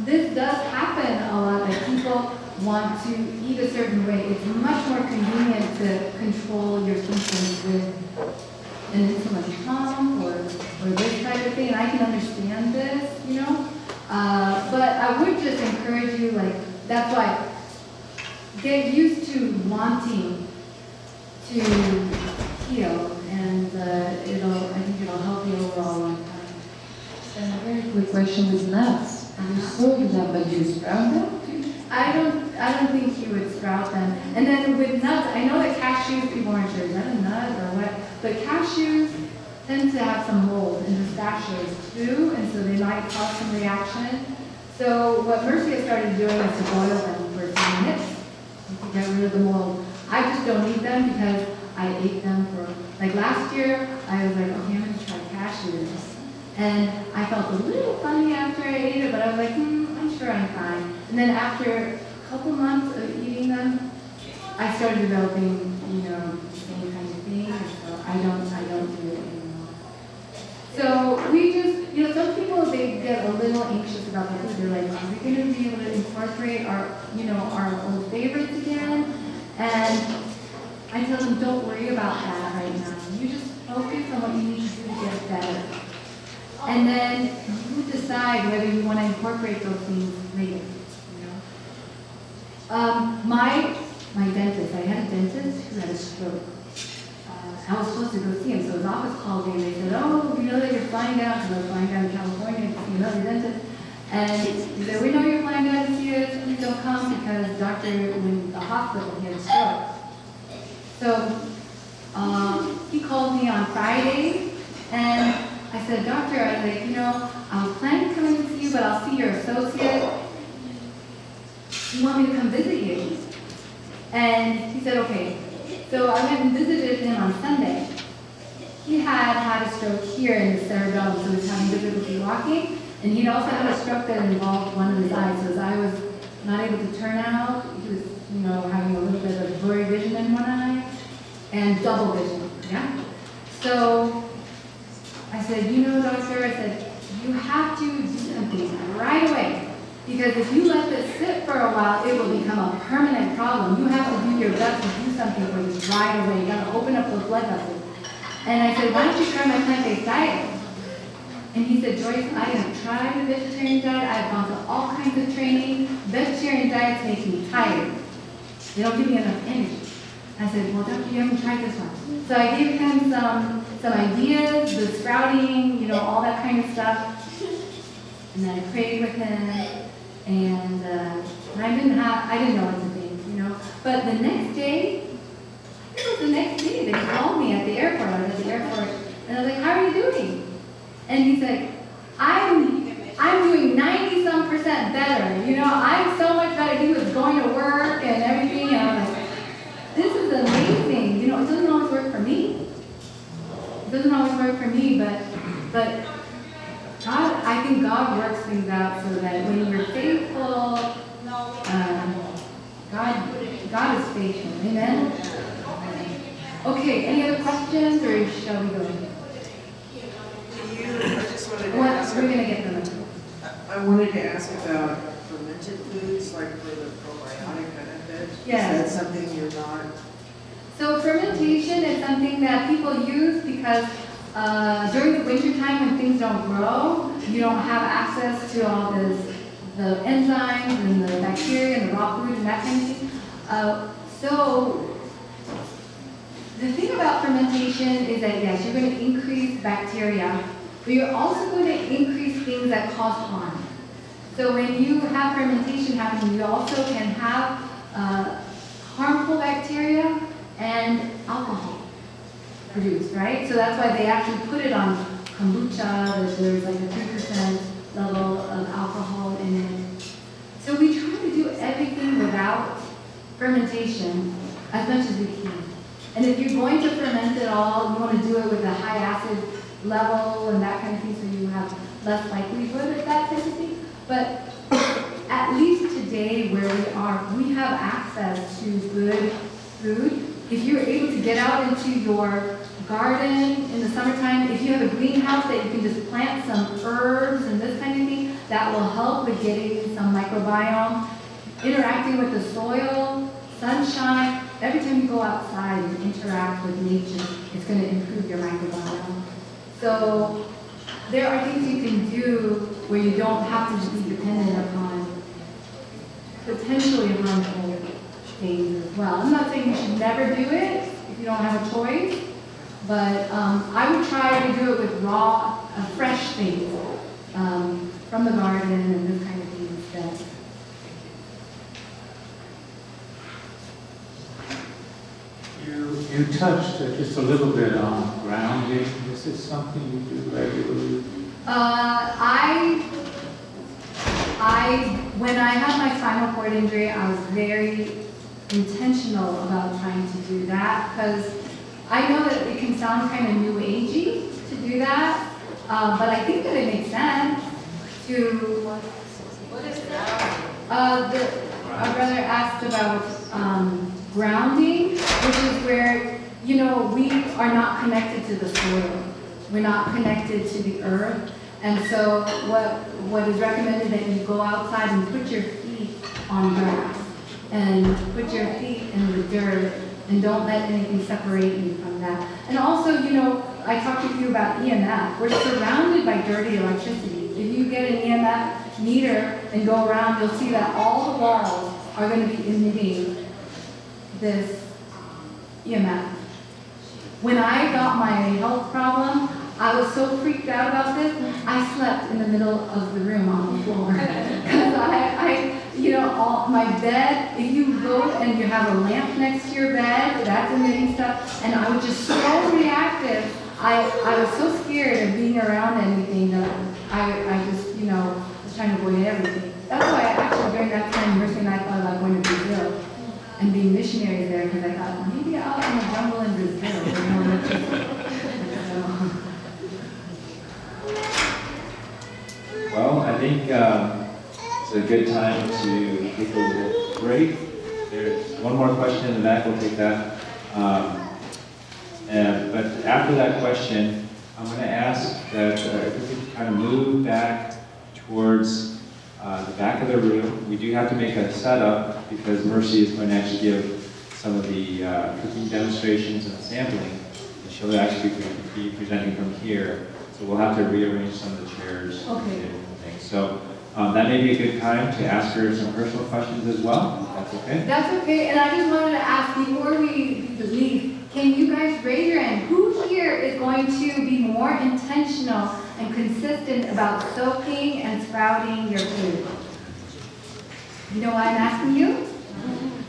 this does happen a lot, that people want to eat a certain way. It's much more convenient to control your symptoms with an insulin pump or this type of thing. And I can understand this, but I would just encourage you, that's why, get used to wanting to heal, and I think it'll help you overall long time. And a very quick question with nuts. You sow them, but you sprout them? I don't think you would sprout them. And then with nuts, I know that cashews, people aren't sure, is that a nut or what? But cashews tend to have some mold, and pistachios too, and so they might cause some reaction. So what Mercy has started doing is to boil them for 10 minutes to get rid of the mold. I just don't eat them because I ate them for, last year, I was like, okay, I'm going to try cashews. And I felt a little funny after I ate it, but I was like, I'm sure I'm fine. And then after a couple months of eating them, I started developing, the same kind of thing, and so I don't do it anymore. So we just, some people, they get a little anxious like, are we gonna be able to incorporate our old favorites again? And I tell them, don't worry about that right now. You just focus on what you need to do to get better. And then you decide whether you want to incorporate those things later. My dentist, I had a dentist who had a stroke. I was supposed to go see him, so his office called me and they said, oh, we know that you're flying down, because I was flying down to California to see another dentist. And he said, we know you're flying down to see us, please don't come because doctor in the hospital he had a stroke. So he called me on Friday and I said, doctor, I was like, I was planning to come in to see you, but I'll see your associate. You want me to come visit you? And he said, okay. So I went and visited him on Sunday. He had a stroke here in the cerebellum, so he was having difficulty walking. And he'd also had a stroke that involved one of his eyes. So his eye was not able to turn out. He was, having a little bit of blurry vision in one eye and double vision, yeah? So I said, doctor, I said, you have to do something right away. Because if you let this sit for a while, it will become a permanent problem. You have to do your best to do something for this right away. You gotta open up those blood vessels. And I said, why don't you try my plant-based diet? And he said, Joyce, I have tried the vegetarian diet. I've gone to all kinds of training. Vegetarian diets make me tired. They don't give me enough energy. I said, well, doctor, you haven't tried this one. So I gave him some ideas, the sprouting, all that kind of stuff. And then I prayed with him. And I didn't know what to think, But the next day, it was the next day that he called me at the airport. I was at the airport, and I was like, how are you doing? And he's like, I'm doing 90-some% better. I'm so much better. He was going to work and everything, and I was like, this is amazing. It doesn't always work for me. It doesn't always work for me, but God, I think God works things out so that when you're faithful, God is faithful. Amen? Okay, any other questions, or shall we go? We're going to get them. I wanted to ask about fermented foods, like for the probiotic benefit. Yes. Is that something you're not? So fermentation is something that people use because during the winter time when things don't grow, you don't have access to all the enzymes and the bacteria and the raw food and that kind of thing. So the thing about fermentation is that yes, you're going to increase bacteria, but you're also going to increase things that cause harm. So when you have fermentation happening, you also can have harmful bacteria and alcohol produced, right? So that's why they actually put it on kombucha, that there's like a 3% level of alcohol in it. So we try to do everything without fermentation as much as we can. And if you're going to ferment it all, you want to do it with a high acid level and that kind of thing, so you have less likelihood of that type of thing. But at least today where we are, we have access to good food. If you're able to get out into your garden in the summertime, if you have a greenhouse that you can just plant some herbs and this kind of thing, that will help with getting some microbiome, interacting with the soil, sunshine. Every time you go outside and interact with nature, it's going to improve your microbiome. So there are things you can do where you don't have to be dependent upon potentially harmful things as well. I'm not saying you should never do it if you don't have a choice, but I would try to do it with raw, fresh things from the garden and this kind of thing instead. You touched just a little bit on grounding. Is this something you do regularly? When I had my spinal cord injury, I was very intentional about trying to do that because I know that it can sound kind of new agey to do that, but I think that it makes sense to. What is that? Our brother asked about grounding, which is where, we are not connected to the soil. We're not connected to the earth. And so what is recommended that you go outside and put your feet on grass and put your feet in the dirt and don't let anything separate you from that. And also, you know, I talked to you about EMF. We're surrounded by dirty electricity. If you get an EMF meter and go around, you'll see that all the walls are going to be emitting this EMF. When I got my health problem, I was so freaked out about this, I slept in the middle of the room on the floor. Because you know, my bed, if you go and you have a lamp next to your bed, that's emitting stuff, and I was just so reactive. I was so scared of being around anything that I just, you know, was trying to avoid everything. That's why actually during that time, Mercy and I thought about going to Brazil and being missionaries there, because I thought, maybe out in the jungle in Brazil, you know, Well, I think it's a good time to take a little break. There's one more question in the back, we'll take that. But after that question, I'm going to ask that if we could kind of move back towards the back of the room. We do have to make a setup because Mercy is going to actually give some of the cooking demonstrations and sampling. And she'll actually be presenting from here. So we'll have to rearrange some of the chairs. Okay. And things. So that may be a good time to ask her some personal questions as well. If that's okay? That's okay, and I just wanted to ask before we leave, can you guys raise your hand? Who here is going to be more intentional and consistent about soaking and sprouting your food? You know why I'm asking you?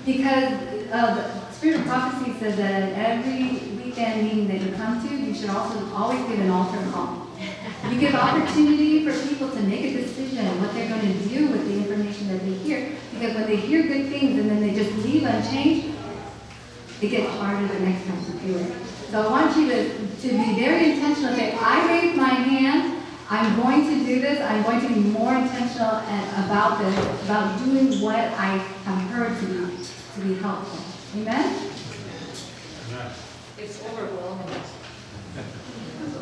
Because the Spirit of Prophecy says that at every weekend meeting that you come to, you should also always give an altar call. You give opportunity for people to make a decision what they're going to do with the information that they hear. Because when they hear good things and then they just leave unchanged, it gets harder the next time to do it. So I want you to be very intentional. Say, I raise my hand. I'm going to do this. I'm going to be more intentional about this, about doing what I have heard to be helpful. Amen? It's overwhelming.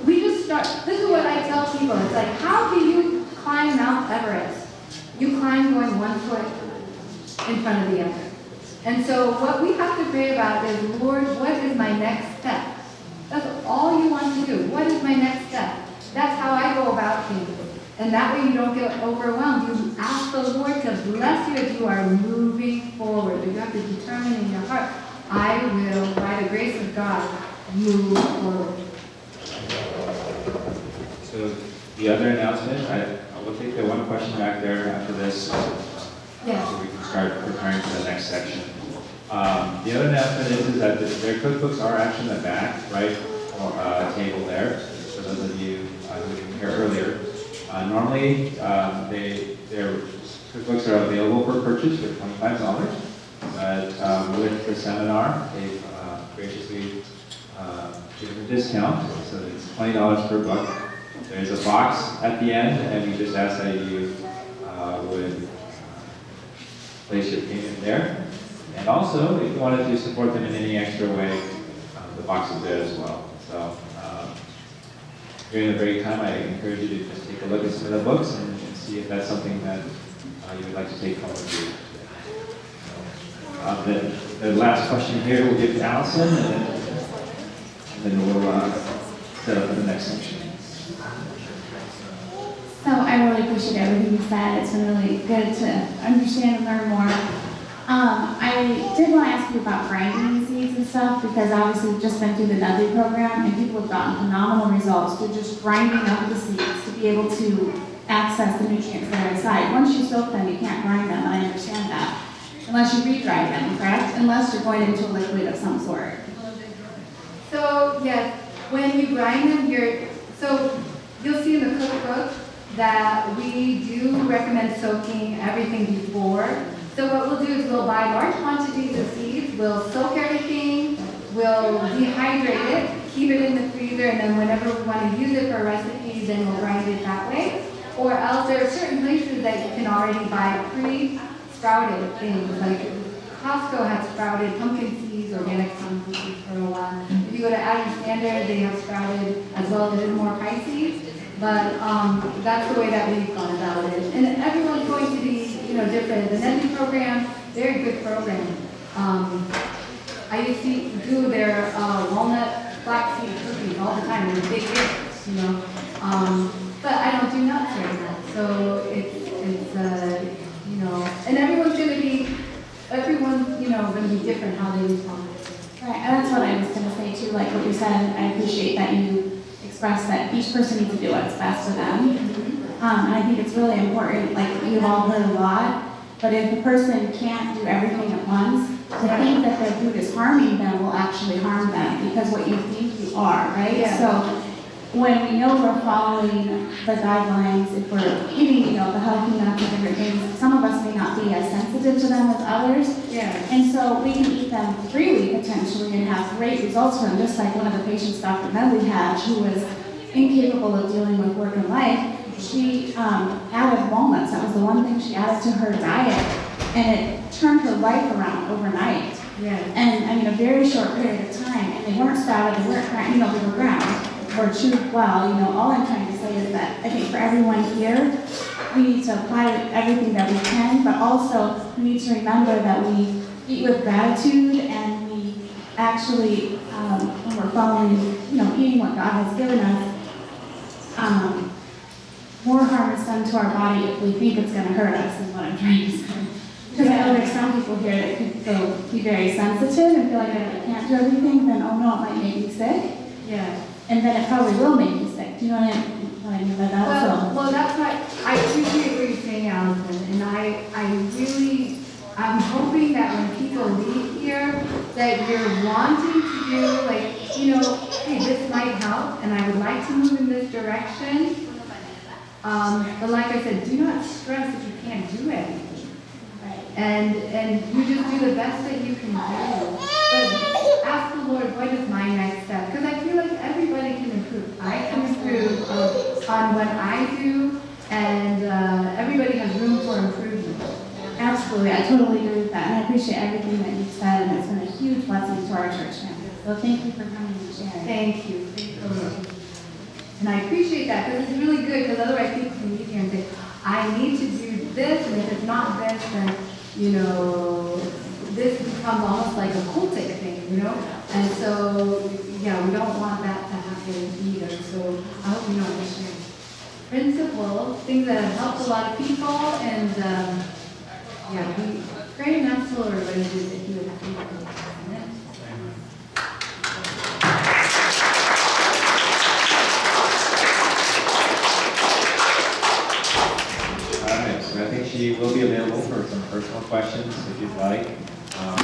We just start, this is what I tell people. It's like, how do you climb Mount Everest? You climb going one foot in front of the other. And so what we have to pray about is, Lord, what is my next step? That's all you want to do. What is my next step? That's how I go about things. And that way you don't get overwhelmed. You ask the Lord to bless you as you are moving forward. But you have to determine in your heart, I will, by the grace of God, move forward. So the other announcement, I will take the one question back there after this. Yes. So we can start preparing for the next section. The other announcement is that their cookbooks are actually in the back, right, table there. For those of you who didn't hear earlier, normally their cookbooks are available for purchase for $25, but with the seminar, they've graciously given a discount, so it's $20 per book. There's a box at the end, and we just ask that you would place your payment there. And also, if you wanted to support them in any extra way, the box is there as well. So during the break time, I encourage you to just take a look at some of the books and see if that's something that you would like to take home with you. The last question here we'll give to Allison, and then we'll set up for the next section. So I really appreciate everything you said. It's been really good to understand and learn more. I did want to ask you about grinding seeds and stuff, because obviously we've just been through the Nutty program and people have gotten phenomenal results through just grinding up the seeds to be able to access the nutrients that are inside. Once you soak them, you can't grind them, and I understand that. Unless you re-dry them, correct? Unless you're going into a liquid of some sort. So, yes, when you grind them, you'll see in the cookbook that we do recommend soaking everything before. So what we'll do is we'll buy large quantities of seeds, we'll soak everything, we'll dehydrate it, keep it in the freezer, and then whenever we want to use it for recipes, then we'll grind it that way. Or else there are certain places that you can already buy pre-sprouted things, like Costco has sprouted pumpkin seeds, organic pumpkin seeds for a while. If you go to Azure Standard, they have sprouted as well. It is more pricey, but But that's the way that we've gone about it. And everyone's going to be, different. The NESI program, very good program. I used to do their walnut flaxseed cookies all the time. They're big hits, But I don't do nuts right now. So it's and everyone's going to be different how they respond. Right, and that's what I was gonna say too, like what you said, I appreciate that you expressed that each person needs to do what's best for them. And I think it's really important, like you've all heard a lot, but if a person can't do everything at once, to think that their food is harming them will actually harm them, because what you think you are, right? Yeah. So when we know we're following the guidelines, if we're eating, the healthy nuts and different things, some of us may not be as sensitive to them as others. Yeah. And so we can eat them freely potentially and have great results from them, just like one of the patients Dr. Medley had, who was incapable of dealing with work and life. She added walnuts. That was the one thing she added to her diet, and it turned her life around overnight. Yeah. And I mean, a very short period of time, and they weren't sprouted, they weren't, they were ground or chewed well. All I'm trying to say is that I think for everyone here, we need to apply everything that we can, but also we need to remember that we eat with gratitude, and we actually, when we're following, eating what God has given us, more harm is done to our body if we think it's going to hurt us, is what I'm trying to say. Because I know there's some people here that could be very sensitive and feel like if I can't do everything, then oh no, it might make me sick. Yeah. And then it probably will make me sick. Do you know what I mean by that? Well, that's why I appreciate what you're saying, Allison, and I'm hoping that when people leave here, that you're wanting to do, hey, this might help, and I would like to move in this direction. But like I said, do not stress if you can't do anything. And you just do the best that you can do. But ask the Lord, what is my next step? Because I feel like everybody can improve. I can improve on what I do, and everybody has room for improvement. Absolutely, I totally agree with that, and I appreciate everything that you've said, and it's been a huge blessing to our church family. So thank you for coming and sharing. Thank you. And I appreciate that, because it's really good, because otherwise people can leave here and say, I need to do this, and if it's not this, then, this becomes almost like a cultic thing, And so, yeah, we don't want that to happen either, so I hope you know what I'm sharing. Principles, things that have helped a lot of people, and, we pray and ask the Lord what it is that He would have to do. All right, so I think she will be available for some personal questions if you'd like.